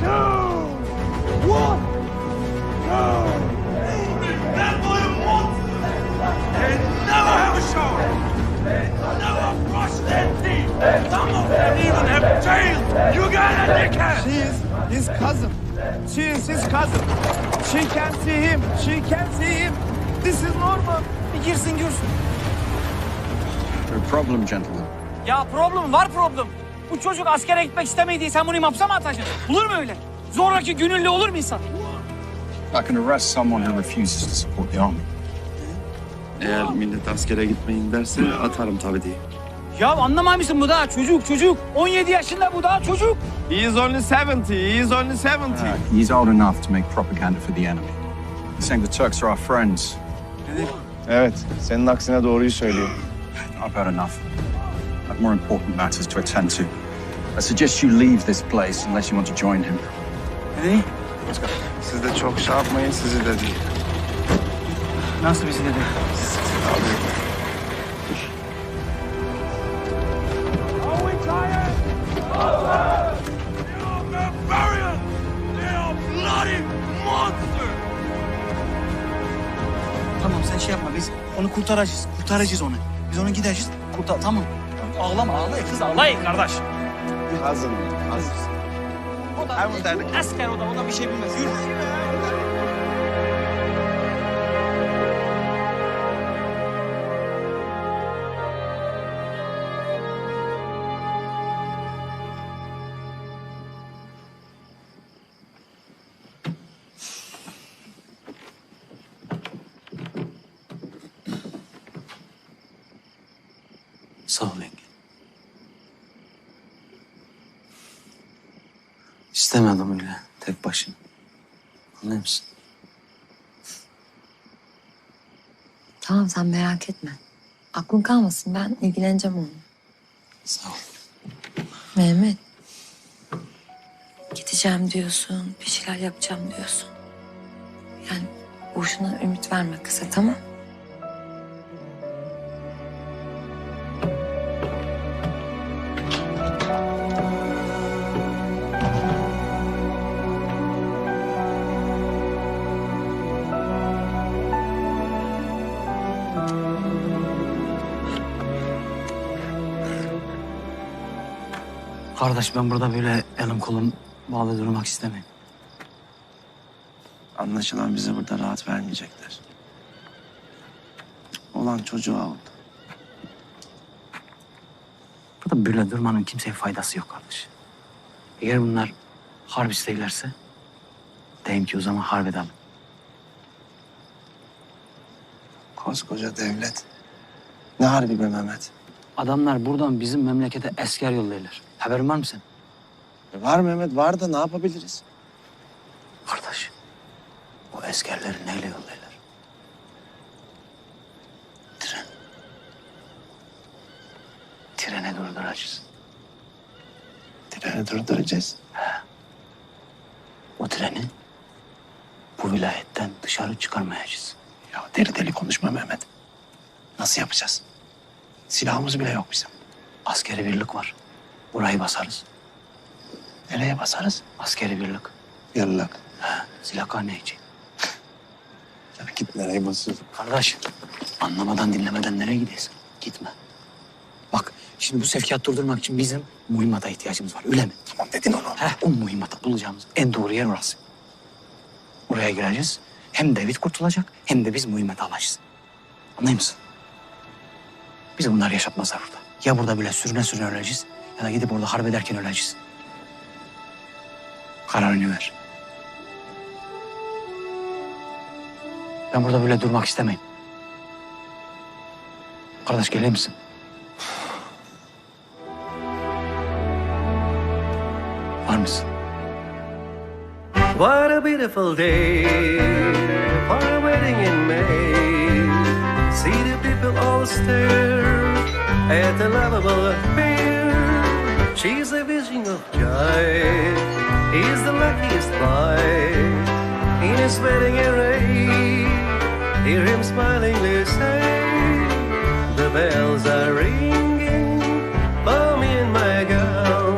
two, one, two. That boy wants they never have a show. They never brush their teeth. Some of them even have jails. You got a dickhead. She is his cousin. She is his cousin. She can see him. She can see him. This is normal. Bir girsin görsün. No problem, gentlemen. Ya problem var problem. Bu çocuk askere gitmek istemediği sen bunu hapse mi atacaksın? Olur mu öyle? Zoraki gönüllü olur mu insan? I can arrest someone who refuses to support the army. Eğer millet askere gitmeyin derse atarım tabii diye. Ya anlamay mısın bu daha çocuk. 17 yaşında bu daha çocuk. He is only 70. He is only 70. He's old enough to make propaganda for the enemy. He's saying the Turks are our friends. Evet, senin aksine doğruyu söylüyor. I've had enough. I have more important matters to attend to. I suggest you leave this place unless you want to join him. Ne? Siz de çok şey yapmayın, sizi de değil. Nasıl bizi dedi? Are we tired? They are barbarians. They are bloody monsters. Tamam sen şey yapma biz onu kurtaracağız. Kurtaracağız onu. Biz onu gideceğiz. Tamam. Ağlama kız ağlayın kardeş. Cousin. O da asker o da bir şey bilmez. Yürü. Sağ ol yenge. İstemedim öyle tek başına. Anlıyor musun? Tamam sen merak etme. Aklın kalmasın ben ilgileneceğim onunla. Sağ ol. Mehmet. Gideceğim diyorsun, bir şeyler yapacağım diyorsun. Yani boşuna ümit verme kıza tamam. Kardeş ben burada böyle elim kolum bağlı durmak istemiyorum. Anlaşılan bize burada rahat vermeyecekler. Olan çocuğa oldu. Burada böyle durmanın kimseye faydası yok kardeş. Eğer bunlar harp isteylerse deyim ki o zaman harp edelim. Koskoca devlet. Ne harbi be Mehmet? Adamlar buradan bizim memlekete asker yollayırlar. Haberin var mı sen? Var Mehmet, var da ne yapabiliriz? Kardeş, o askerleri neyle yollayırlar? Tren. Treni durduracağız. Treni durduracağız? He. O treni bu vilayetten dışarı çıkarmayacağız. Ya deli deli konuşma Mehmet. Nasıl yapacağız? Silahımız bile yok bizim. Askeri birlik var. Burayı basarız. Nereye basarız? Askeri birlik. Birlik? He, silakhane için. Ya git nereye basıyorsun? Kardeş, anlamadan dinlemeden nereye gidiyorsun? Gitme. Bak, şimdi bu sevkiyat durdurmak için bizim mühimmata ihtiyacımız var, öyle mi? Tamam dedin onu. He, o mühimmatı bulacağımız en doğru yer orası. Oraya gireceğiz. Hem David kurtulacak, hem de biz mühimmatı alacağız. Anlıyor musun? Bizi bunlar yaşatmazlar burada. Ya burada böyle sürüne sürüne öleceğiz ya da gidip orada harp ederken öleceğiz. Kararını ver. Ben burada böyle durmak istemeyim. Kardeş gelir misin? Var mısın? What a beautiful day for a wedding in May. See the people all stare at the lovable affair. She's a vision of joy. He's the luckiest boy in his wedding array. Hear him smilingly say, the bells are ringing for me in my gown.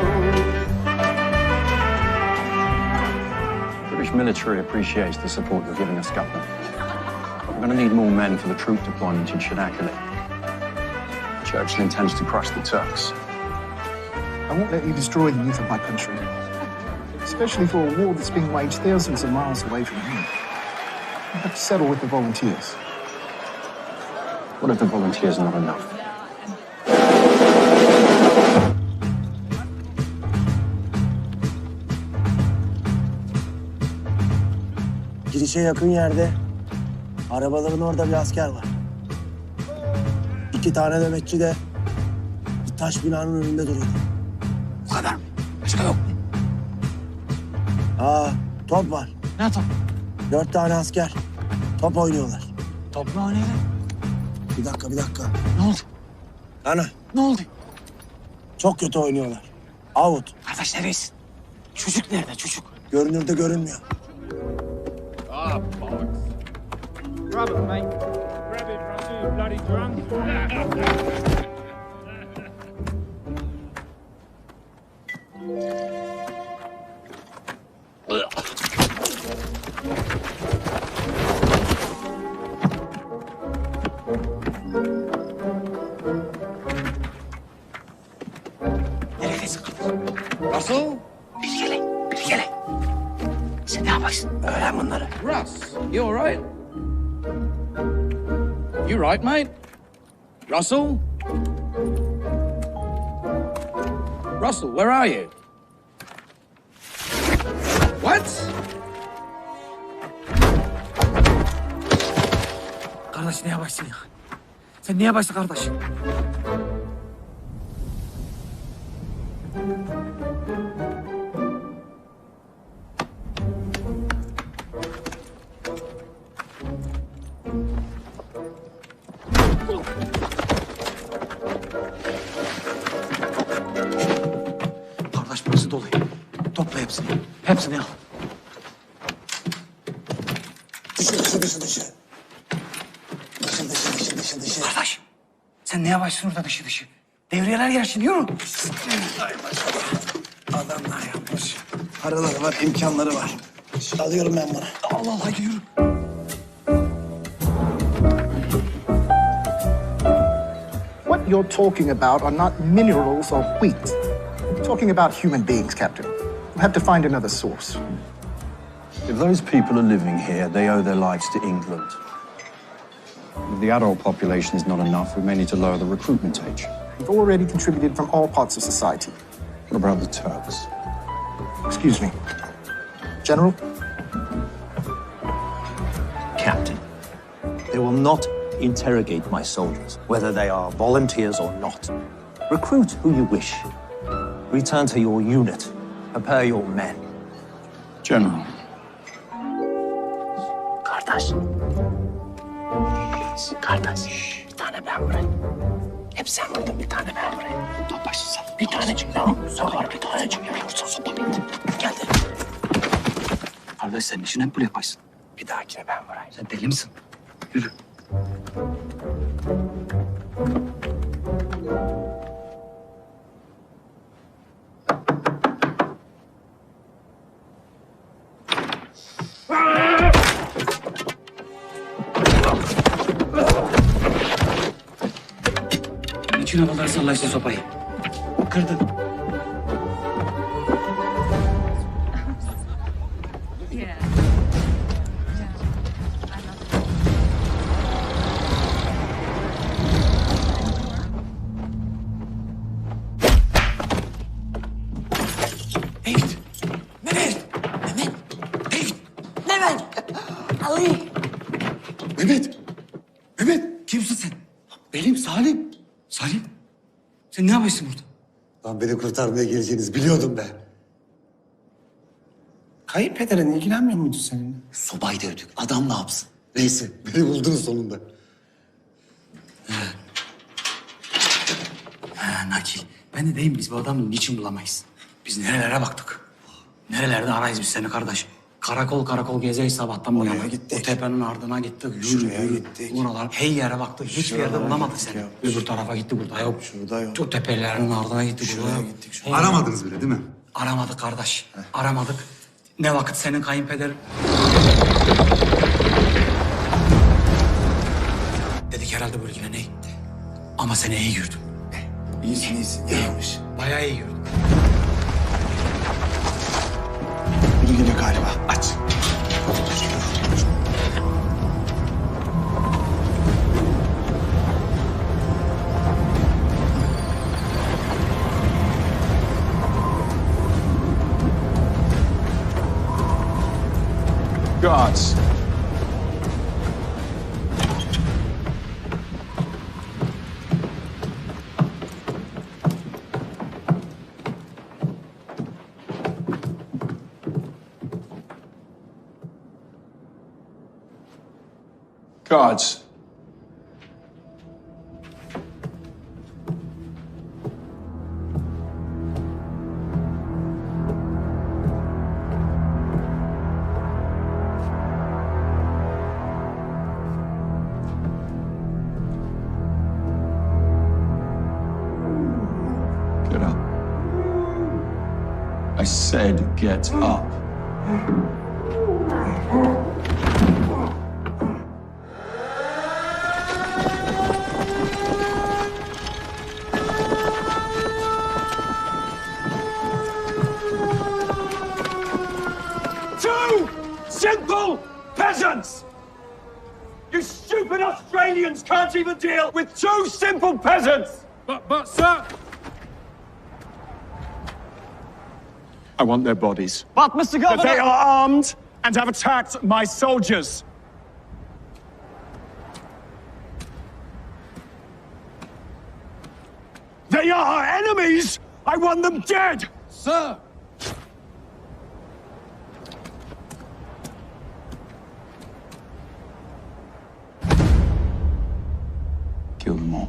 British military appreciates the support you're giving us, Governor. But we're going to need more men for the troop deployment in Çanakkale. Churchill intends to crush the Turks. I won't let you destroy the youth of my country, especially for a war that's being waged thousands of miles away from here. You have to settle with the volunteers. What if the volunteers are not enough? Girişe yakın yerde arabaların orada bir asker var. 2 tane nöbetçi de bir taş binanın önünde duruyor. Bu kadar mı? Başka yok mu? Top var. Ne top? 4 tane asker. Top oynuyorlar. Top mu oynayalım? Bir dakika. Ne oldu? Ana. Ne oldu? Çok kötü oynuyorlar. Out. Kardeş neredesin? Çocuk nerede çocuk? Görünürde görünmüyor. Ah, bollocks. Grab it, mate. Grab it, Russell, you bloody drunk. Neredesin kardeş? Russell? Bilgele. Sen ne yaparsın? Öğren bunları. Russ, you all right? You right, mate? Russell? Russell, where are you? What? Kardeş ne yaparsın ya? Sen ne yaparsın kardeş? Kardeş burası dolu. Topla hepsini. Hepsini al. Dışı. Kardeş sen ne yaparsın orada dışı? Devriyeler gelsin yürü. Ay maşallah. Adamlar yapmış. Paraları var, imkanları var. Alıyorum ben bunu. Allah haydi yürü. What you're talking about are not minerals or wheat. We're talking about human beings, Captain. We'll have to find another source. If those people are living here, they owe their lives to England. If the adult population is not enough, we may need to lower the recruitment age. We've already contributed from all parts of society. What about the Turks? Excuse me. General? Captain, they will not interrogate my soldiers, whether they are volunteers or not. Recruit who you wish. Return to your unit. Prepare your men. General. Kardeş. Bir tane ben vurayım. Hep sen vurdun, bir tane ben vurayım. Topbaşı sen. Bir tanecik ben. Sakar bir tanecik yapıyorsun. Sopa bitti. Gel de. Kardeş sen işini hep böyle yaparsın. Bir dahakine ben vurayım. Sen deli misin? Yürü. Niçin havalara sallarsın sopayı? Kırdın. Ali. Mehmet kimsin sen? Benim Salim. Salim sen ne yapıyorsun burada? Lan beni kurtarmaya geleceğinizi biliyordum ben. Kayınpederin ilgilenmiyor muydu seninle? Sobayı dövdük. Adam ne yapsın? Neyse, beni buldunuz sonunda. Nakil. Ben de deyim biz bu adamı niçin bulamayız? Biz nerelere baktık? Nerelerde arayız biz seni kardeş? Karakol karakol gezeyiz sabahtan bu yana. O tepenin ardına gittik. Şuraya gittik. Buralar her yere baktık. Hiçbir yerde bulamadık seni. Öbür tarafa gitti, burada yok. Şurada yok. O tepelerin ardına gittik. Şuraya gittik. Aramadınız bile değil mi? Aramadık kardeş. Aramadık. Ne vakit senin kayınpeder... Dedik herhalde bölgene ne gitti. Ama seni iyi gördüm. İyisin yaramış. Bayağı iyi gördüm. Biri geliyor galiba. Aç. Guards. Guards. Get up. I said get up. Two simple peasants! You stupid Australians can't even deal with two simple peasants! But, sir... I want their bodies. But, Mr. Governor... They are armed and have attacked my soldiers. They are our enemies! I want them dead! Sir! Kill them all.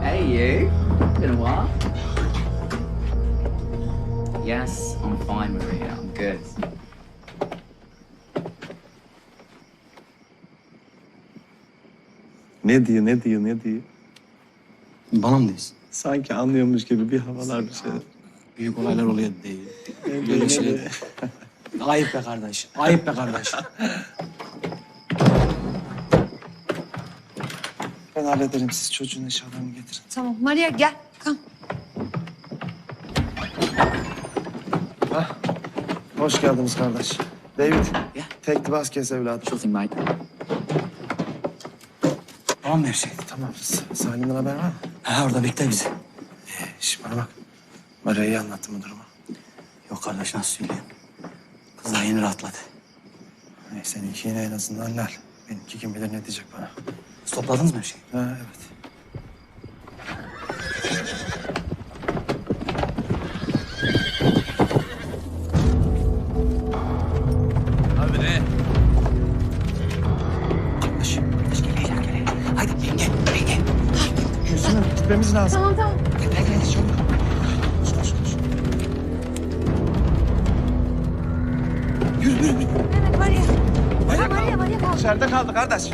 Hey, you. Been a while? Yes, I'm fine, Maria. I'm good. Ne diyor? Bana mı diyorsun? Sanki anlıyormuş gibi bir havalar bir şeyler. Büyük olaylar oluyor değil. Böyle şey. Ayıp be kardeş. Ayıp be kardeş. Ben hallederim, siz çocuğun eşyalarını getirin. Tamam Maria gel. Kalk. Hoş geldiniz kardeş. David, take the bus kes evladım. Sure thing, mate. Tamam mı her şey? Tamam, Salim'den haber var mı? Ha orada bekle bizi. Şş, bana bak. Maria'ya anlattın mı durumu? Yok kardeş nasıl söyleyeyim? Kız daha yeni rahatladı. Seninki yine en azından lal. Benimki kim bilir ne diyecek bana. Topladınız mı her şeyi? Ha, evet. Over there. Kardeş gel. Haydi yenge. Gülsün'üm gitmemiz lazım. Tamam. Hadi çabuk. Koş. Yürü. Evet Maria. Maria kalk. İçeride kaldı kardeş.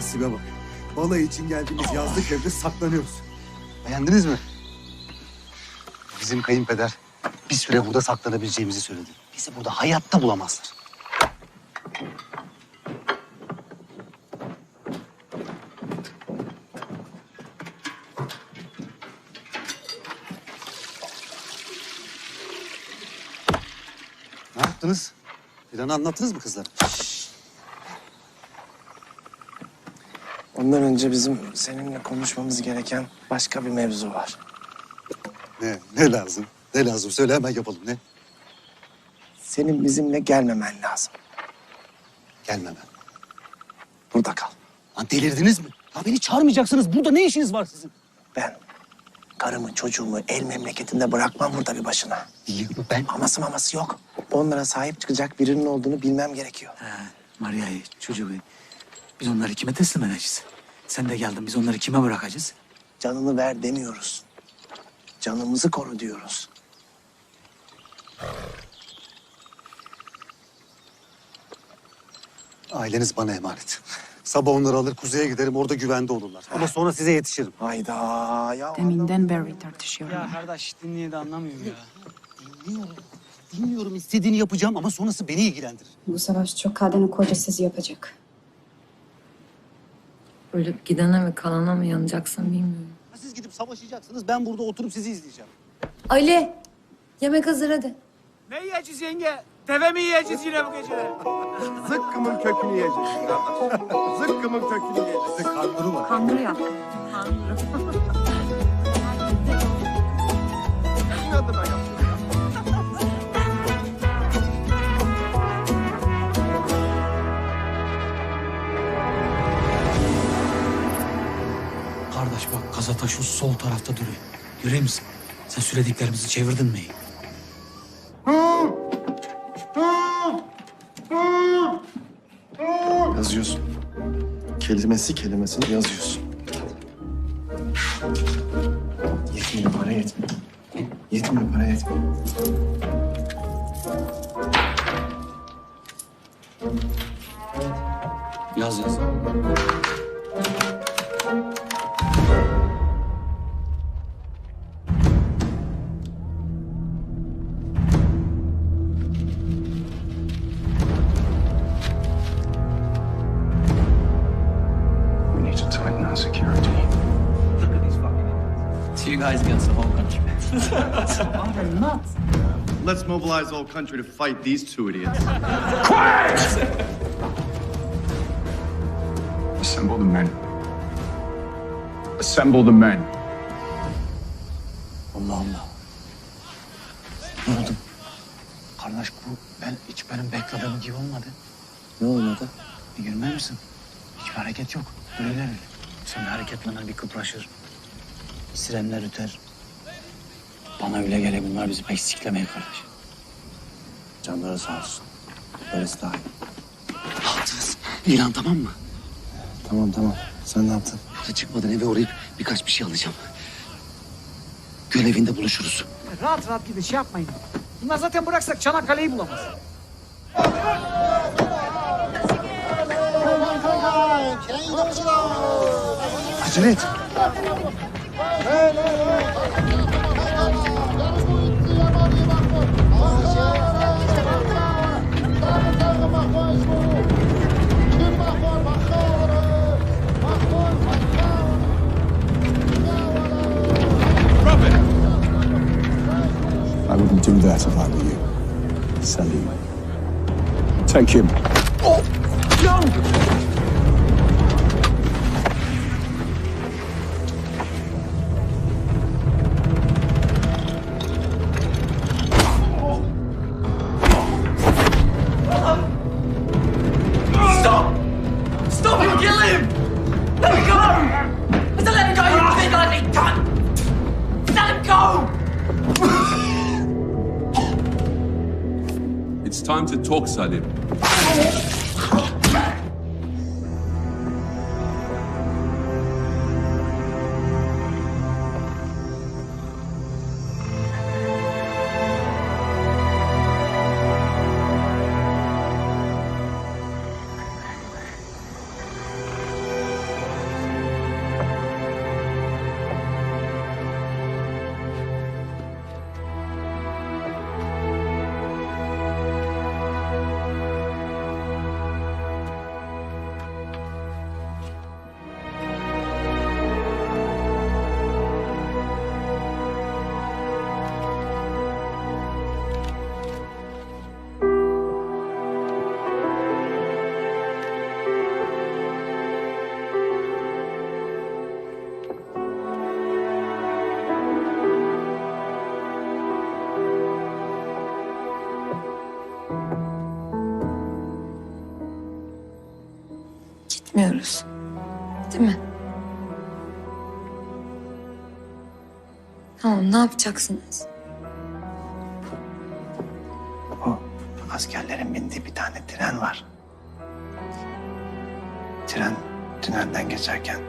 Nasibe bak. Balayı için geldiğimiz yazlık evde saklanıyoruz. Beğendiniz mi? Bizim kayınpeder bir süre burada saklanabileceğimizi söyledi. Bizi burada hayatta bulamazlar. Ne yaptınız? Planı anlattınız mı kızlara? Ondan önce bizim seninle konuşmamız gereken başka bir mevzu var. Ne lazım? Ne lazım? Söyle hemen yapalım. Ne? Senin bizimle gelmemen lazım. Gelmemem. Burada kal. Lan delirdiniz mi? Ya beni çağırmayacaksınız. Burada ne işiniz var sizin? Ben karımı çocuğumu el memleketinde bırakmam burada bir başına. Ben? Maması yok. Onlara sahip çıkacak birinin olduğunu bilmem gerekiyor. Maria'yı, çocuğu. Biz onları kime teslim edeceğiz? Sen de geldin, biz onları kime bırakacağız? Canını ver demiyoruz. Canımızı koru diyoruz. Aileniz bana emanet. Sabah onları alır kuzeye giderim. Orada güvende olurlar. Ama sonra size yetişirim. Hayda ya. Deminden beri tartışıyorum. Ya kardeş dinleye de anlamıyorum ya. Dinliyorum, istediğini yapacağım ama sonrası beni ilgilendirir. Bu savaş çok kadını kocasız yapacak. Ölüp gidene mi kalana mı yanacaksın bilmiyorum. Siz gidip savaşacaksınız. Ben burada oturup sizi izleyeceğim. Ali, yemek hazır hadi. Ne yiyeceğiz yenge? Deve mi yiyeceğiz yine bu gece? Zıkkımın kökünü yiyeceğiz kardeş. Zıkkımın kökünü yiyeceğiz. Kanguru var. Kanguru yap. İnadına yapıyor. Kardeş bak Kazata şu sol tarafta duruyor. Görüyor musun? Sen söylediklerimizi çevirdin mi? Yazıyorsun. Kelimesini yazıyorsun. Yetmiyor, para yetmiyor. Yetmiyor, para yetmiyor. Yaz. We need to tighten our security. Look at these fucking idiots. Two guys against the whole country. They're nuts. Let's mobilize the whole country to fight these two idiots. Assemble the men. Assemble the men. Allah Allah. Ne oldu? Kardeş bu hiç benim beklediğim gibi olmadı. Ne olmadı? Bir görmez misin? Hiçbir hareket yok. Duruyorlar öyle. Sonra hareketlenir bir kıpraşır. Sirenler üter. Bana öyle geliyor bunlar bizi pek siklemeye kardeş. Canları sağ olsun. Böylesi daha iyi. Ne yaptınız? İlan tamam mı? Tamam. Sen ne yaptın? Burada çıkmadan eve uğrayıp birkaç bir şey alacağım. Göl evinde buluşuruz. Rahat gidin şey yapmayın. Bunlar zaten bıraksak Çanakkale'yi bulamaz. Acele et. I wouldn't do that if I were you. Salim. Take him. Oh! No! Stop him! Kill him! Let him go! I said let him go, you big ugly cunt! Let him go! It's time to talk, Salim. gidiyoruz. Değil mi? Tamam, ne yapacaksınız? O askerlerin bindiği bir tane tren var. Tren tünelden geçerken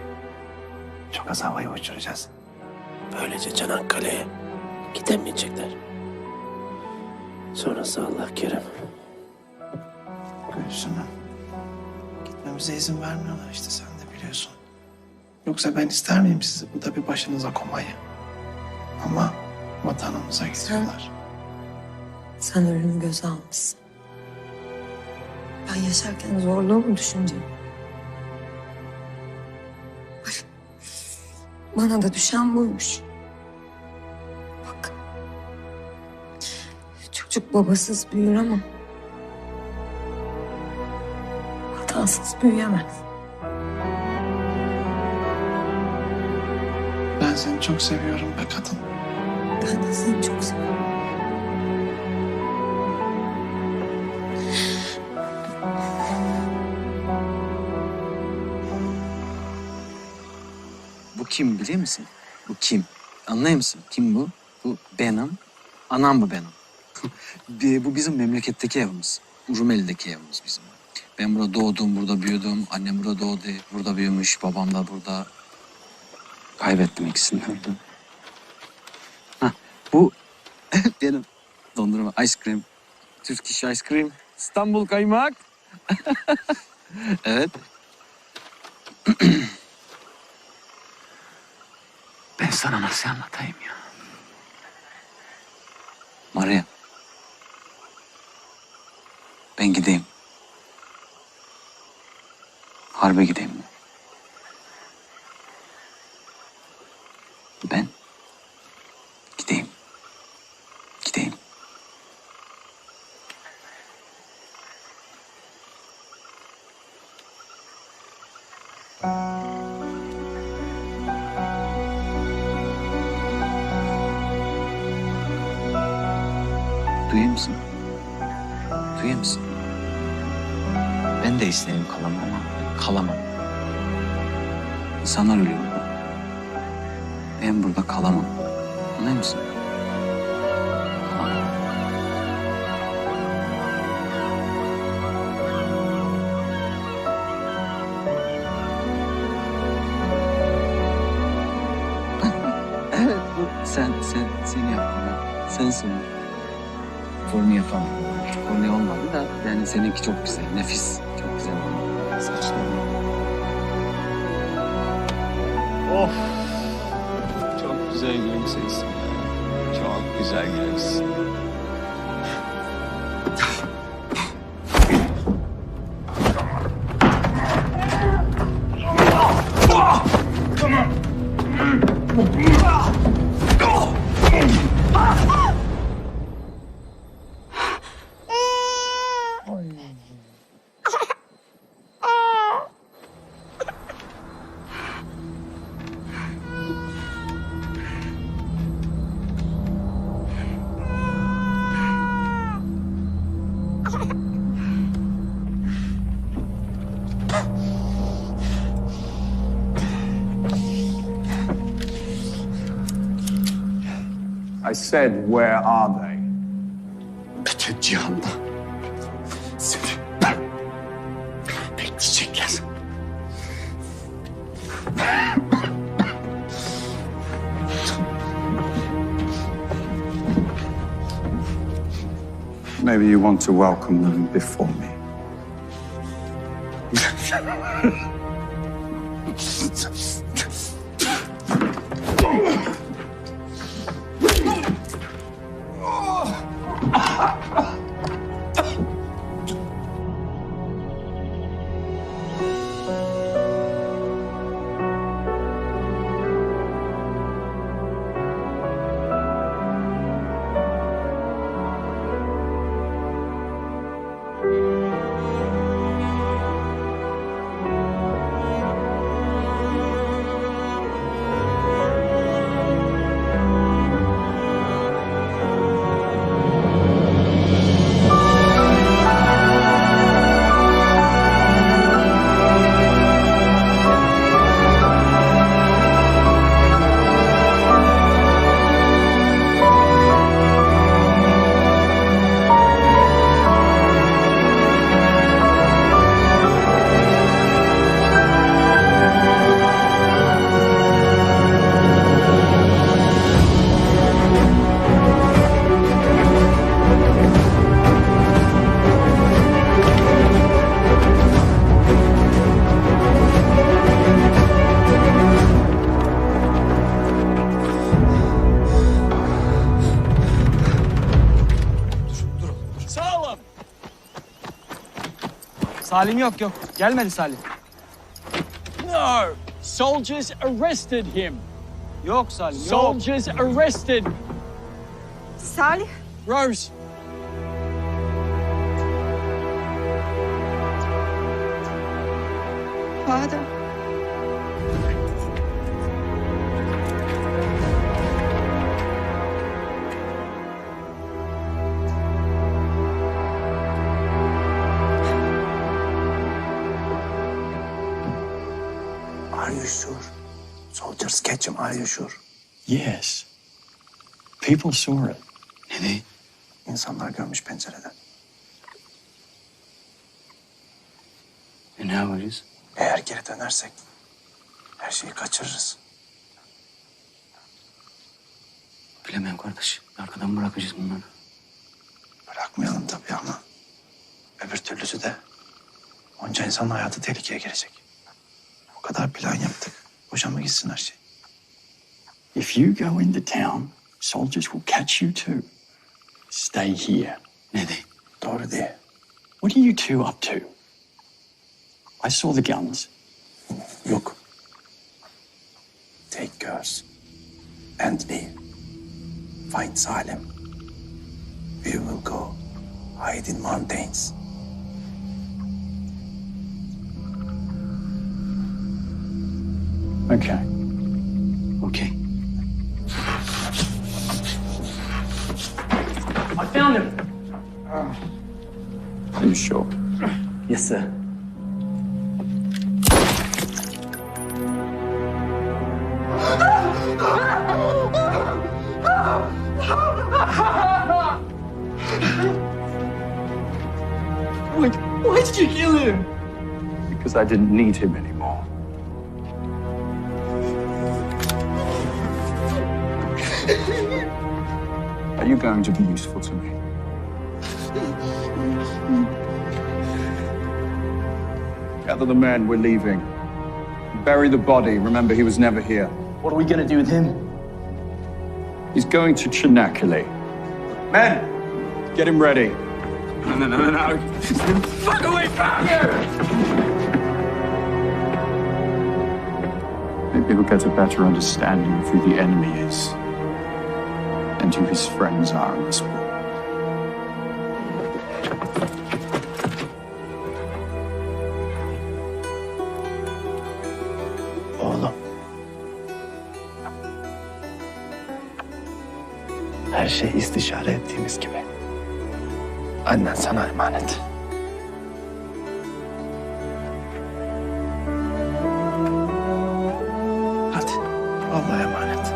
çok az havayı uçuracağız. Böylece Çanakkale'ye gidemeyecekler. Sonrası Allah kerim. Gülsün'üm. Gitmemize izin vermiyorlar işte, sen de biliyorsun. Yoksa ben ister miyim sizi burada bir başınıza komayı? Ama vatanımıza gidiyorlar. Sen ölümü göze almışsın. Ben yaşarken zorluğu mu düşüneceğim? Bana da düşen buymuş. Bak. Çocuk babasız büyür ama hatasız büyüyemez. Ben seni çok seviyorum be kadın. Ben de seni çok seviyorum. Bu kim biliyor musun? Bu kim? Anlıyor musun? Kim bu? Bu benim. Anam bu benim. Bu bizim memleketteki evimiz. Rumeli'deki evimiz bizim. Ben burada doğdum, burada büyüdüm. Annem burada doğdu, burada büyümüş. Babam da burada. Kaybettim ikisini. Hah, bu benim dondurma, ice cream. Turkish ice cream. İstanbul kaymak. Evet. Ben sana nasıl anlatayım ya? Maria. Ben gideyim. Harbe gideyim. Ben gideyim. Gideyim. Duyuyor musun? Duyuyor musun? Ben de isterim kalamam ama kalamam. İnsanlar ölüyor burada. Ben burada kalamam. Anlıyor musun? Kalamam. Evet, bu seni yaptın. Sensin. Formu yapamam. Formu olmadı da yani seninki çok güzel, nefis. Çok güzel oldu. Saçlarım. Of. Çok güzel gülümseyisin ya. Çok güzel gülümseyisin. I said, where are they? Bütün cihanda seni bekleyecekler. Maybe you want to welcome them before me. Salim yok. Gelmedi Salim. No! Soldiers arrested him. Yok Salim, yok. Soldiers arrested. Salih? Rose. Father. Are you sure? Soldiers catch him, are you sure? Yes. People saw it. Ne? İnsanlar görmüş pencereden. Ne yapacağız? Eğer geri dönersek her şeyi kaçırırız. Bilemem kardeş. Arkadan bırakacağız bunları. Bırakmayalım tabii ama öbür türlüsü de onca insanın hayatı tehlikeye girecek. O kadar plan yaptık. Boşa mı gitsin her şey? If you go into town, soldiers will catch you too. Stay here. Ne de? Doğru değil. What are you two up to? I saw the guns. Yok. Take girls and me. Find Salem. We will go hide in mountains. Okay. Okay. I found him. Are you sure? Yes, sir. Why did you kill him? Because I didn't need him anymore. Are you going to be useful to me? Gather the men, we're leaving. Bury the body. Remember, he was never here. What are we gonna do with him? He's going to Chinakili. Men, get him ready. No. Fuck away from here! Maybe he'll get a better understanding of who the enemy is and who his friends are in this war. Oğlum. Her şey istişare ettiğimiz gibi. Annen sana emanet. Hadi. Allah'a emanet.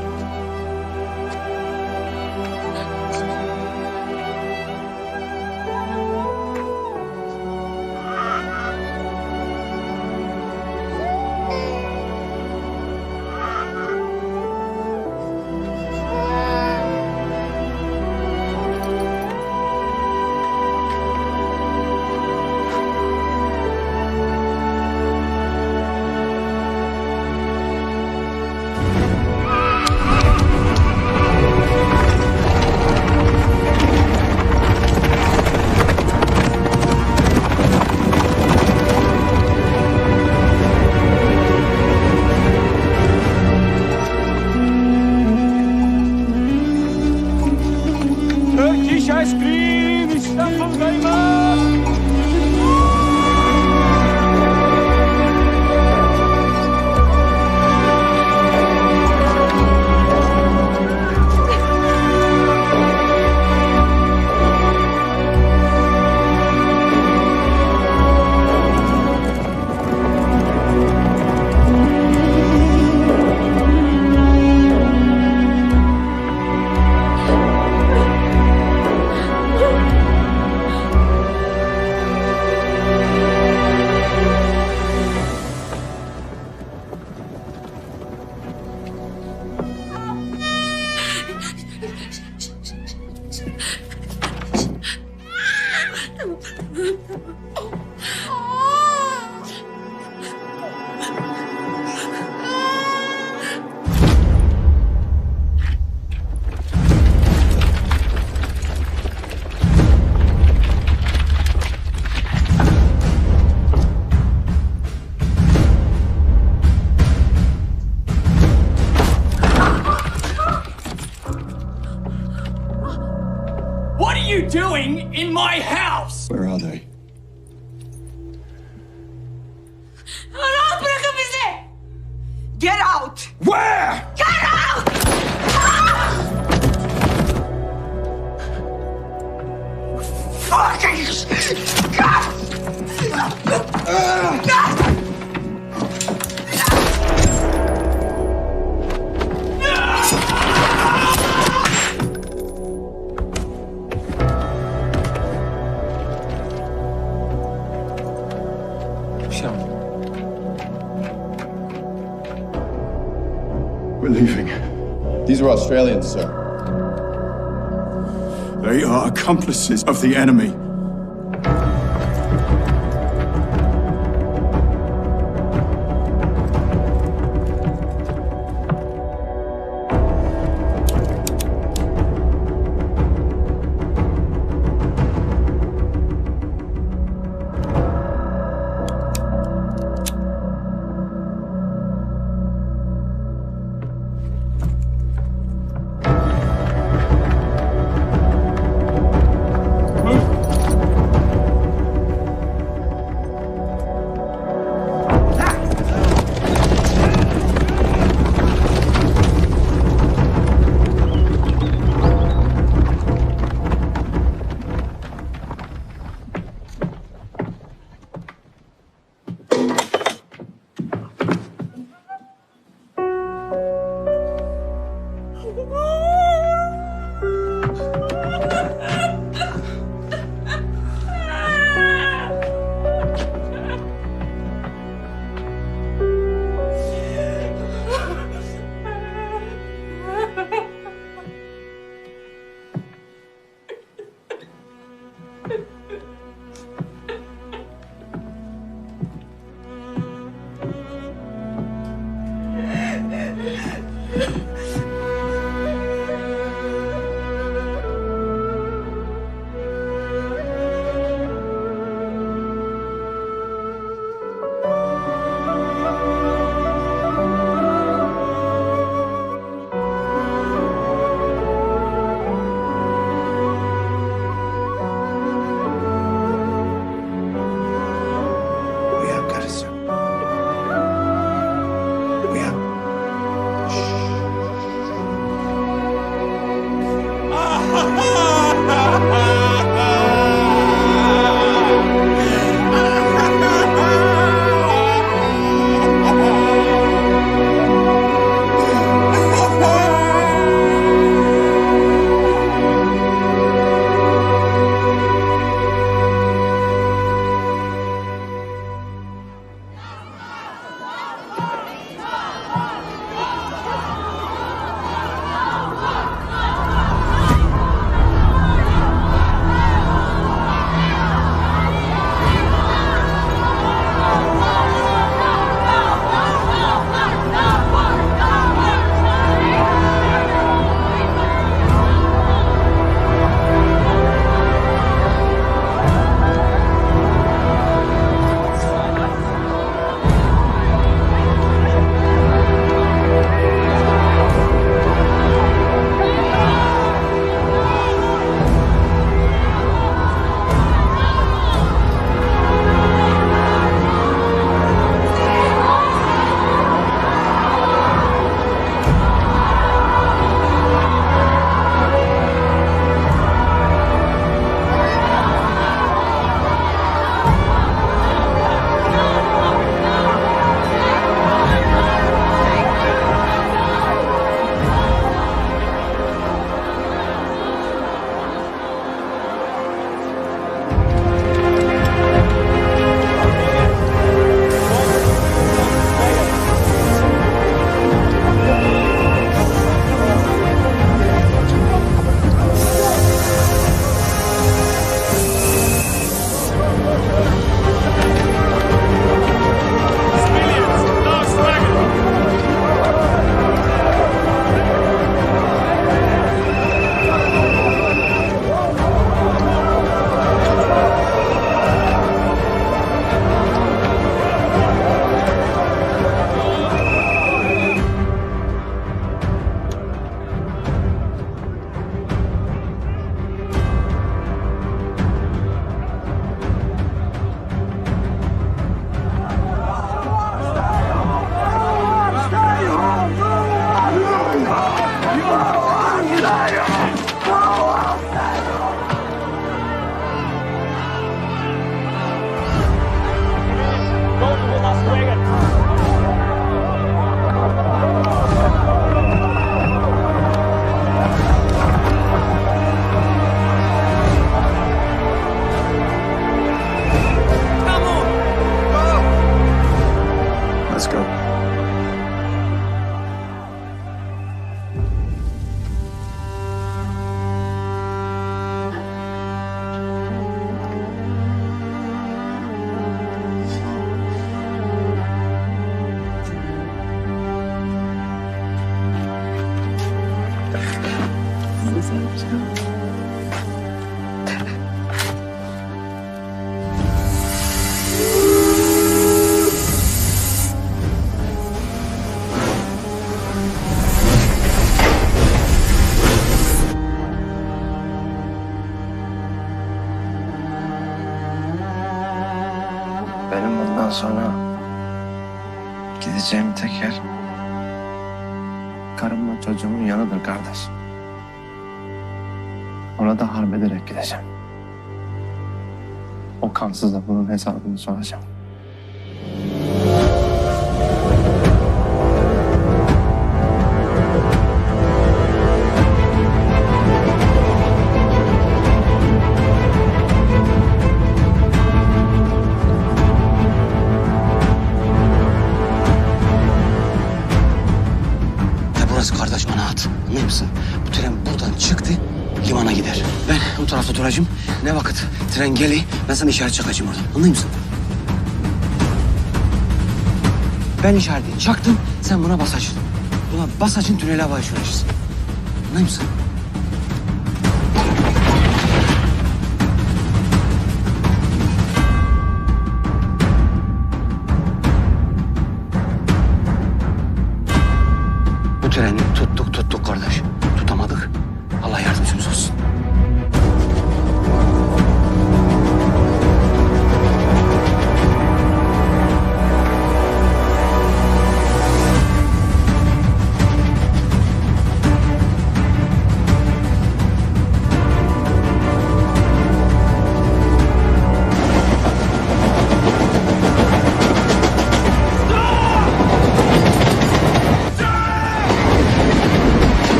Turkish ice cream, İstanbul'dayım. What are you doing in my house? Where are they? Rahat bırakın bizi! Get out! Where? Get out! Fucking God! We're leaving. These are Australians, sir. They are accomplices of the enemy. Benim bundan sonra gideceğim tek yer karımla çocuğumun yanıdır kardeş. Ona da harp ederek gideceğim. O kansız da bunun hesabını soracağım. Burası kardeş ana hat. Anlıyor musun? Bu tren buradan çıktı, limana gider. Ben o tarafta duracağım. Ne vakit tren geli, ben sana işaret çakacağım oradan. Anlıyor musun? Ben işareti çaktım, sen buna basacaksın. Buna basacaksın, tünele hava işaretçisin. Anlıyor musun? Bu treni tuttuk kardeş. Tutamadık. Allah yardımcımız olsun.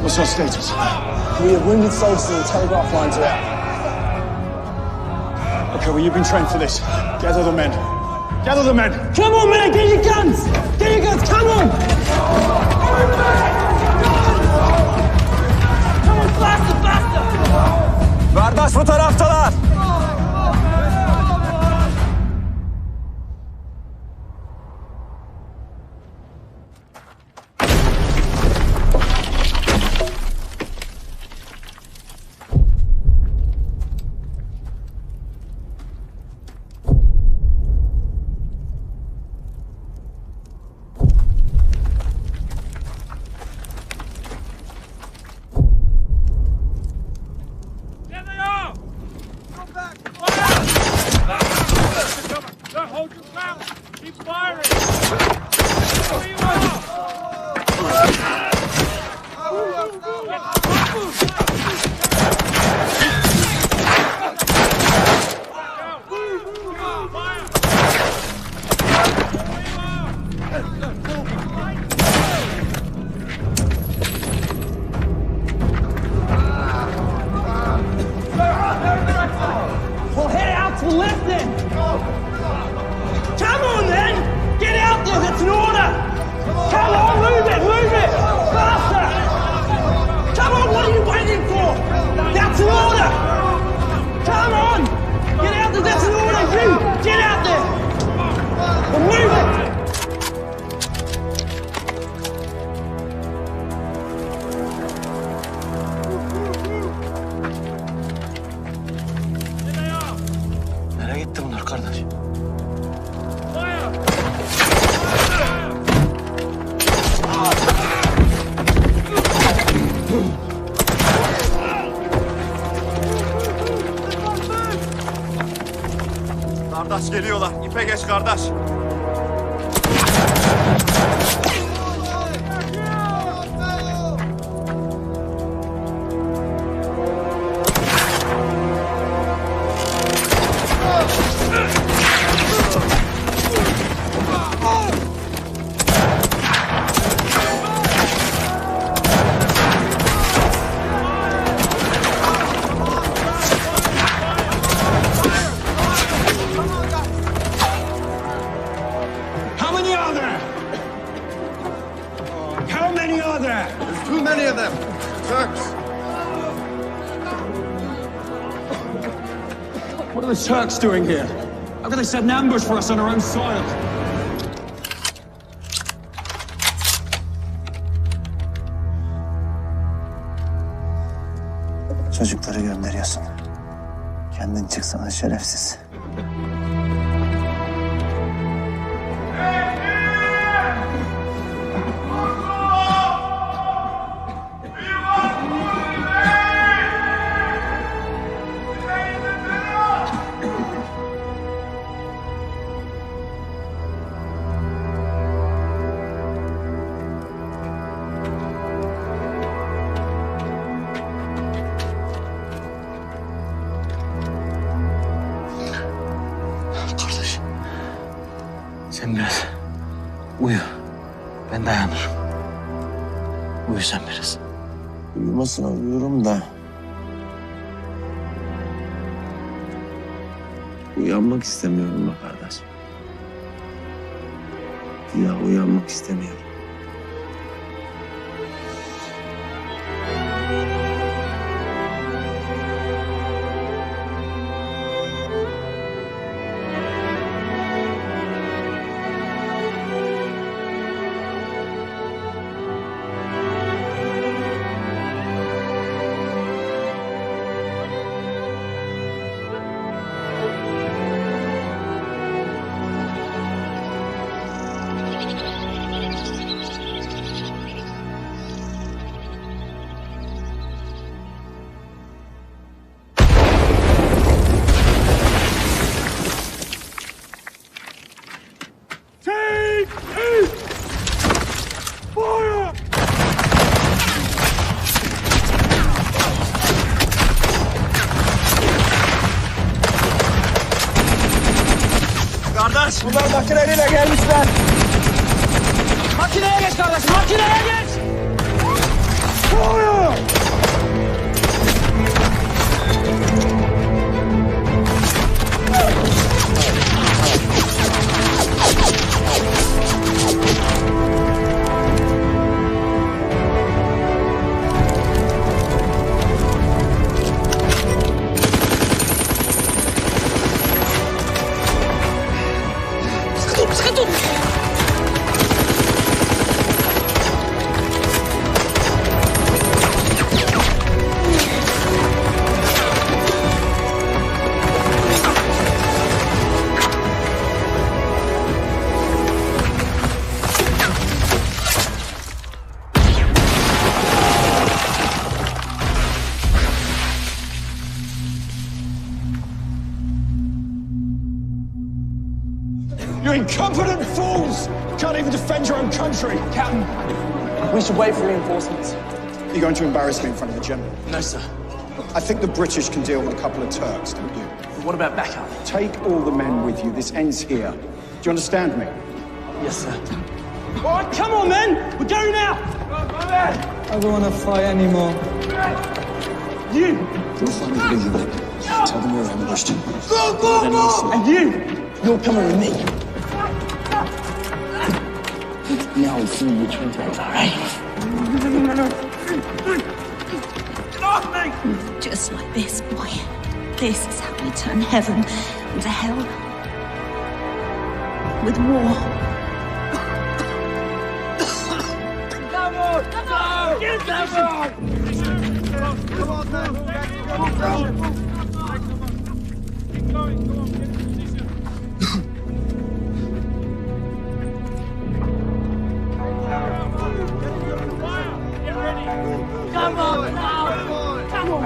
What's our status? We have wounded soldiers and the telegraph lines are out. Okay, well, you've been trained for this. Gather the men. Gather the men. Come on, man, get your guns! Get your guns, come on! Come on, faster, faster! Kardeş bu taraftalar. kardeş geliyorlar. İpe geç kardeş. How many are there? How many are there? There's too many of them. Turks. What are the Turks doing here? How can they set an ambush for us on our own soil? Çocukları gönderiyorsun. Kendin çıksana şerefsiz. Kardeş, sen biraz uyu. Ben dayanırım. Uyu sen biraz. Uyumasına uyurum da... Uyanmak istemiyorum be kardeş. Ya uyanmak istemiyorum. Kardeş. Bunlar makineyle gelmişler. Makineye geç kardeş, makineye geç! Sıkı dur! You incompetent fools! You can't even defend your own country! Captain, we should wait for reinforcements. You're going to embarrass me in front of the general? No, sir. I think the British can deal with a couple of Turks, don't you? But what about backup? Take all the men with you. This ends here. Do you understand me? Yes, sir. All right, come on, men! We're going now! I don't want to fight anymore. You! You'll find me the unit. Tell them we're ambushed. Go, go, go! And you! You're coming with me. Now we'll see which one's better, all right? Get off me! Just like this, boy. This is how we turn heaven into hell. With war. Come on! Come on! Get them on! Come on, man! Come on! Keep going, go on, get in position. Get ready! Come on, now! Come on!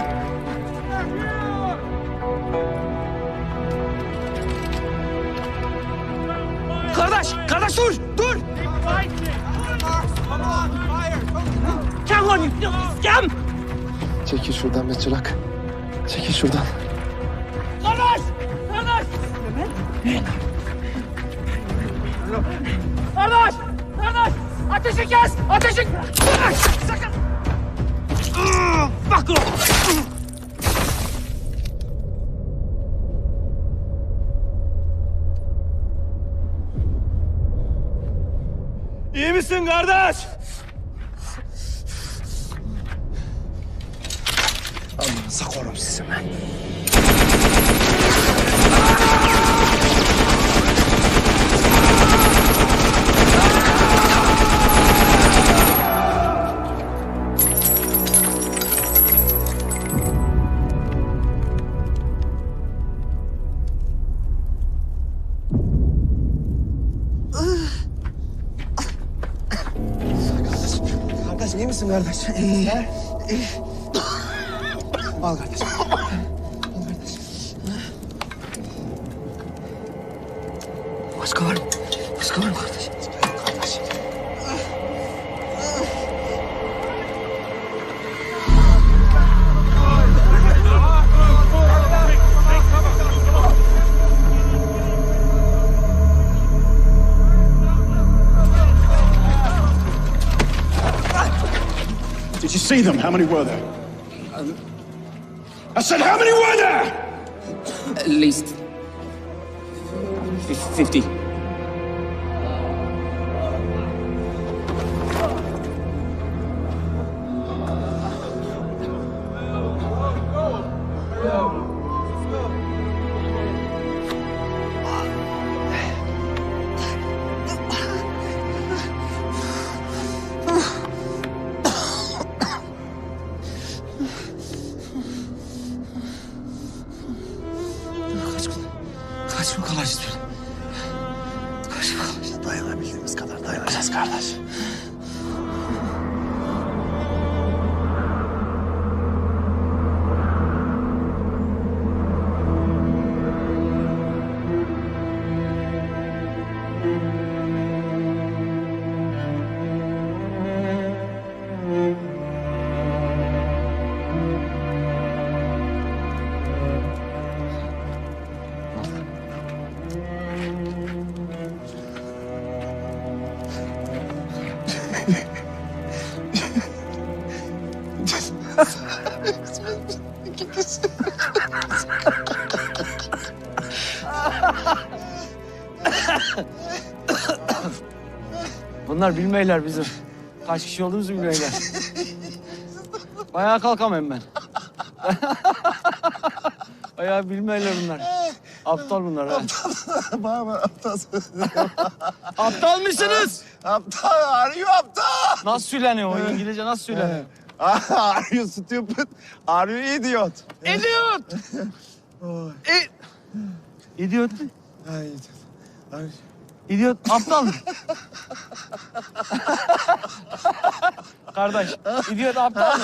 on, you filthy scum! Çekil şuradan be çırak. Çekil şuradan. Kardeş! Kardeş! Kardeş! Kardeş! Ateşi kes! Ateşi... Sakın! Fuck off! İyi misin kardeş? Amınıza korum sizi ben. Kardeş iyi misin kardeş? İyi. Al kardeşim. Al kardeşim. Başka var mı? Başka var mı kardeş? Kardeş. Did you see them? How many were there? I said, how many were there? At least 50. Kaç mı kalacağız böyle? Kaç mı kalacağız? Dayanabildiğimiz kadar dayanacağız kardeş. Bunlar bilmeyler bizim. Kaç kişi olduğumuzu bilmeyler. Ayağa kalkamam ben. Ayağı bilmeyler bunlar. Aptal bunlar. Baba aptal. Aptal mısınız? Aptal, are you aptal? Nasıl söyleniyor o İngilizce nasıl söyleniyor? Are you stupid? Are you idiot? Idiot! İdiot mu? Hayır. İdiot, aptal mı? Kardeş, idiot aptal mı?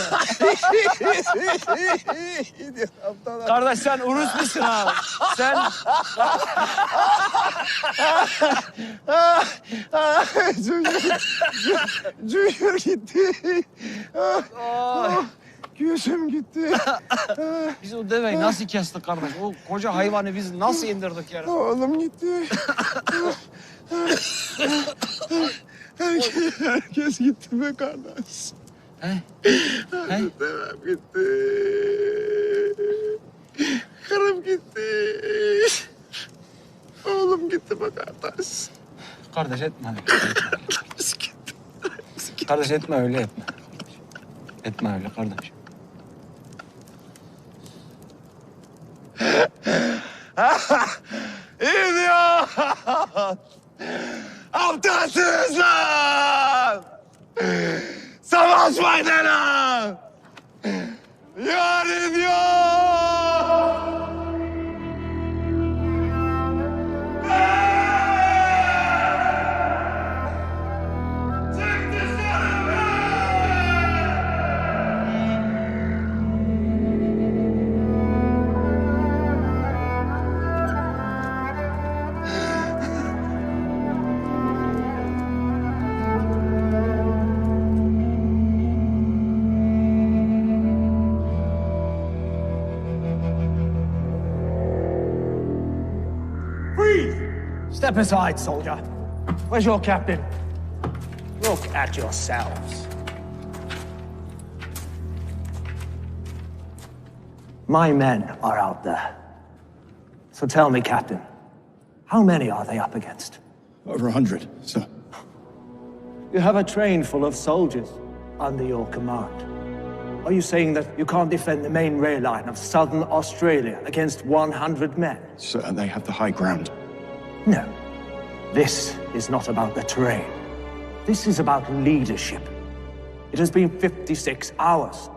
İdiot aptal. Kardeş sen Uruslusun ha. Sen... Junior gitti. Gözüm gitti. Biz o deveyi nasıl kestik kardeş? O koca hayvanı biz nasıl indirdik yere? Oğlum gitti. Herkes gitti be kardeş. Devem gitti. Karım gitti. Oğlum gitti be kardeş. Kardeş etme. Kardeş etme öyle etme. Etme öyle kardeş. İdiot! Aptalsınız lan! Savaşmayın lan! Yar idiot! Step aside, soldier. Where's your captain? Look at yourselves. My men are out there. So tell me, Captain, how many are they up against? Over 100, sir. You have a train full of soldiers under your command. Are you saying that you can't defend the main rail line of southern Australia against 100 men? Sir, they have the high ground. No. This is not about the terrain. This is about leadership. It has been 56 hours.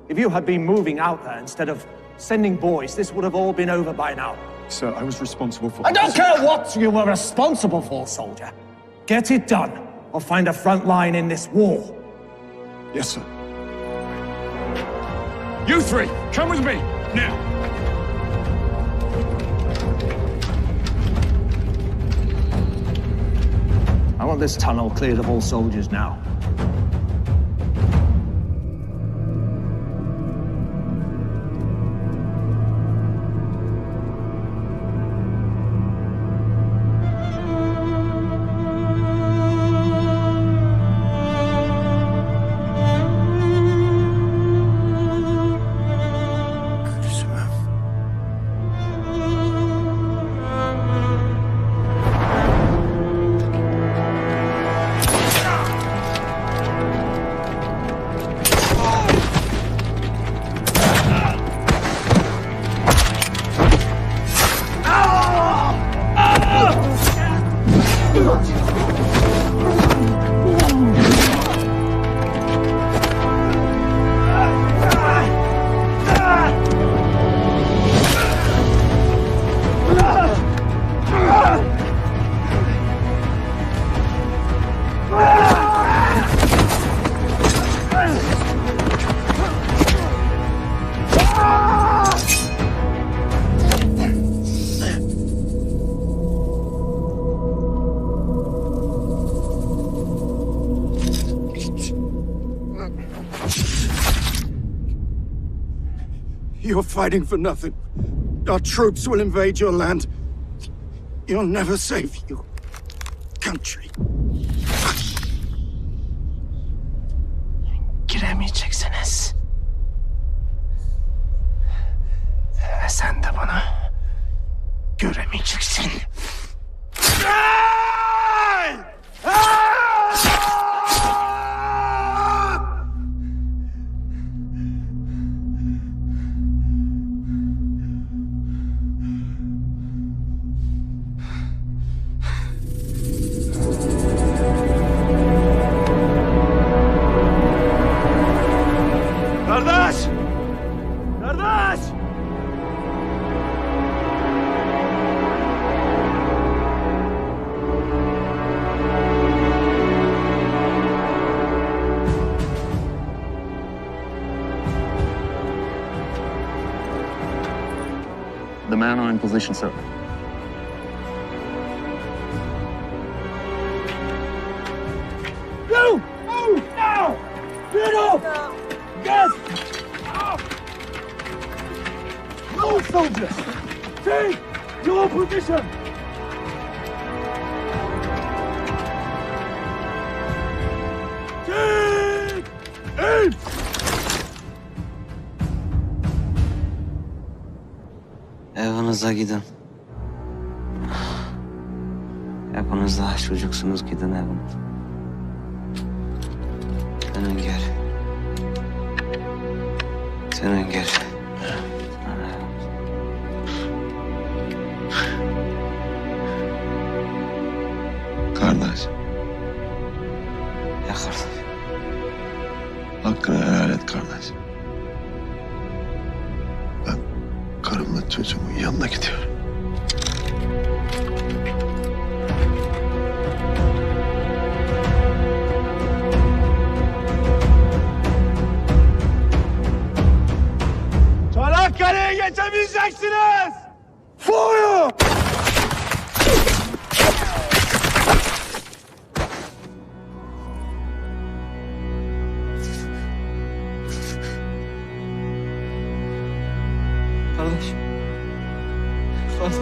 If you had been moving out there instead of sending boys, this would have all been over by now. Sir, I was responsible for... I don't care what you were responsible for, soldier. Get it done, or find a front line in this war. Yes, sir. You three, come with me, now. I want this tunnel cleared of all soldiers now. You're fighting for nothing. Our troops will invade your land. You'll never save your country. Giremeyeceksiniz. Ve sen de bana göremeyeceksin. Kardeş! Kardeş! The men are in position, sir. You! Move now! Get up! Yes! Move, soldiers! Take your position! Take aim! Evinize gidin. Hepiniz daha çocuksunuz, gidin evinize. Senin gel. Senin gel. Kardeş, Ya kardeş. hakkını helal et kardeş. Ben karımla çocuğumun yanına gidiyorum. Çanakkale'ye geçemeyeceksiniz! Fire! Kardeş. Kardeş.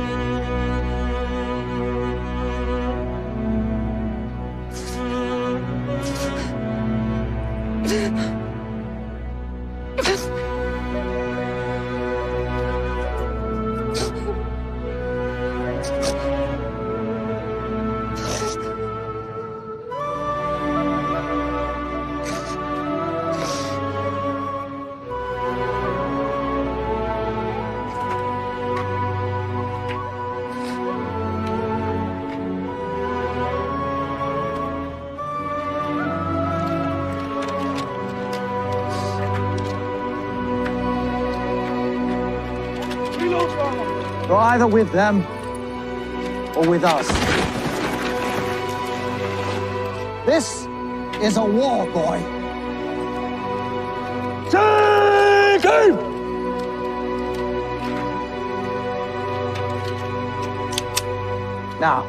You're either with them or with us. This is a war, boy. Take him! Now,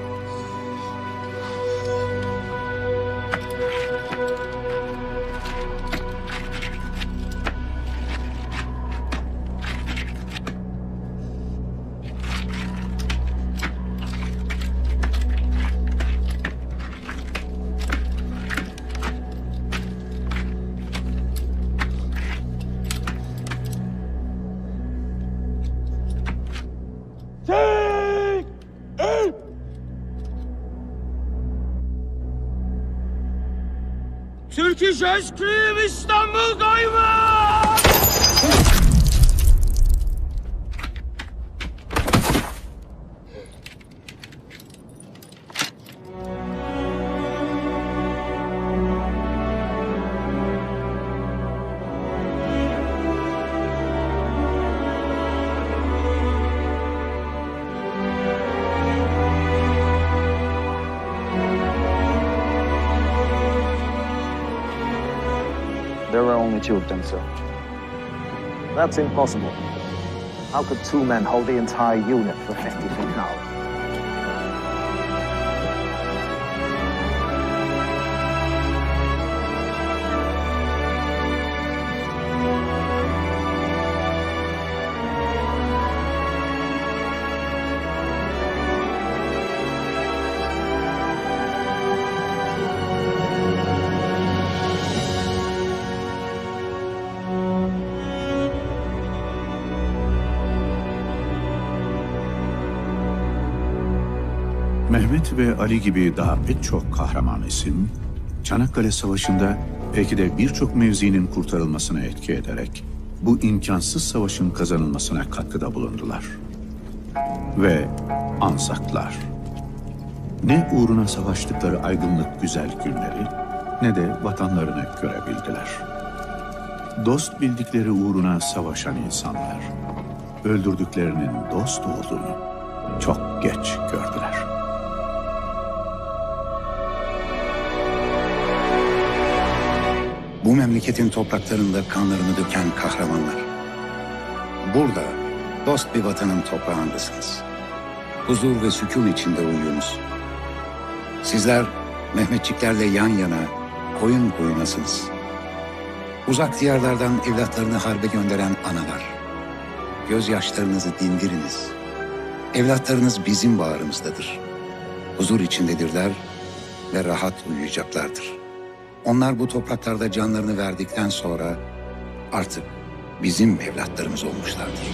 Turkish ice cream İstanbul kaymak! There were only two of them, sir. That's impossible. How could two men hold the entire unit for 50 feet now? Mehmet ve Ali gibi daha pek çok kahraman isim, Çanakkale Savaşı'nda belki de birçok mevzinin kurtarılmasına etki ederek bu imkansız savaşın kazanılmasına katkıda bulundular. Ve Anzaklar. Ne uğruna savaştıkları aydınlık güzel günleri, ne de vatanlarını görebildiler. Dost bildikleri uğruna savaşan insanlar, öldürdüklerinin dost olduğunu çok geç gördüler. Bu memleketin topraklarında kanlarını döken kahramanlar. Burada dost bir vatanın toprağındasınız. Huzur ve sükun içinde uyuyorsunuz. Sizler Mehmetçiklerle yan yana, koyun koyunasınız. Uzak diyarlardan evlatlarını harbe gönderen analar. Gözyaşlarınızı dindiriniz. Evlatlarınız bizim bağrımızdadır. Huzur içindedirler ve rahat uyuyacaklardır. Onlar bu topraklarda canlarını verdikten sonra artık bizim evlatlarımız olmuşlardır.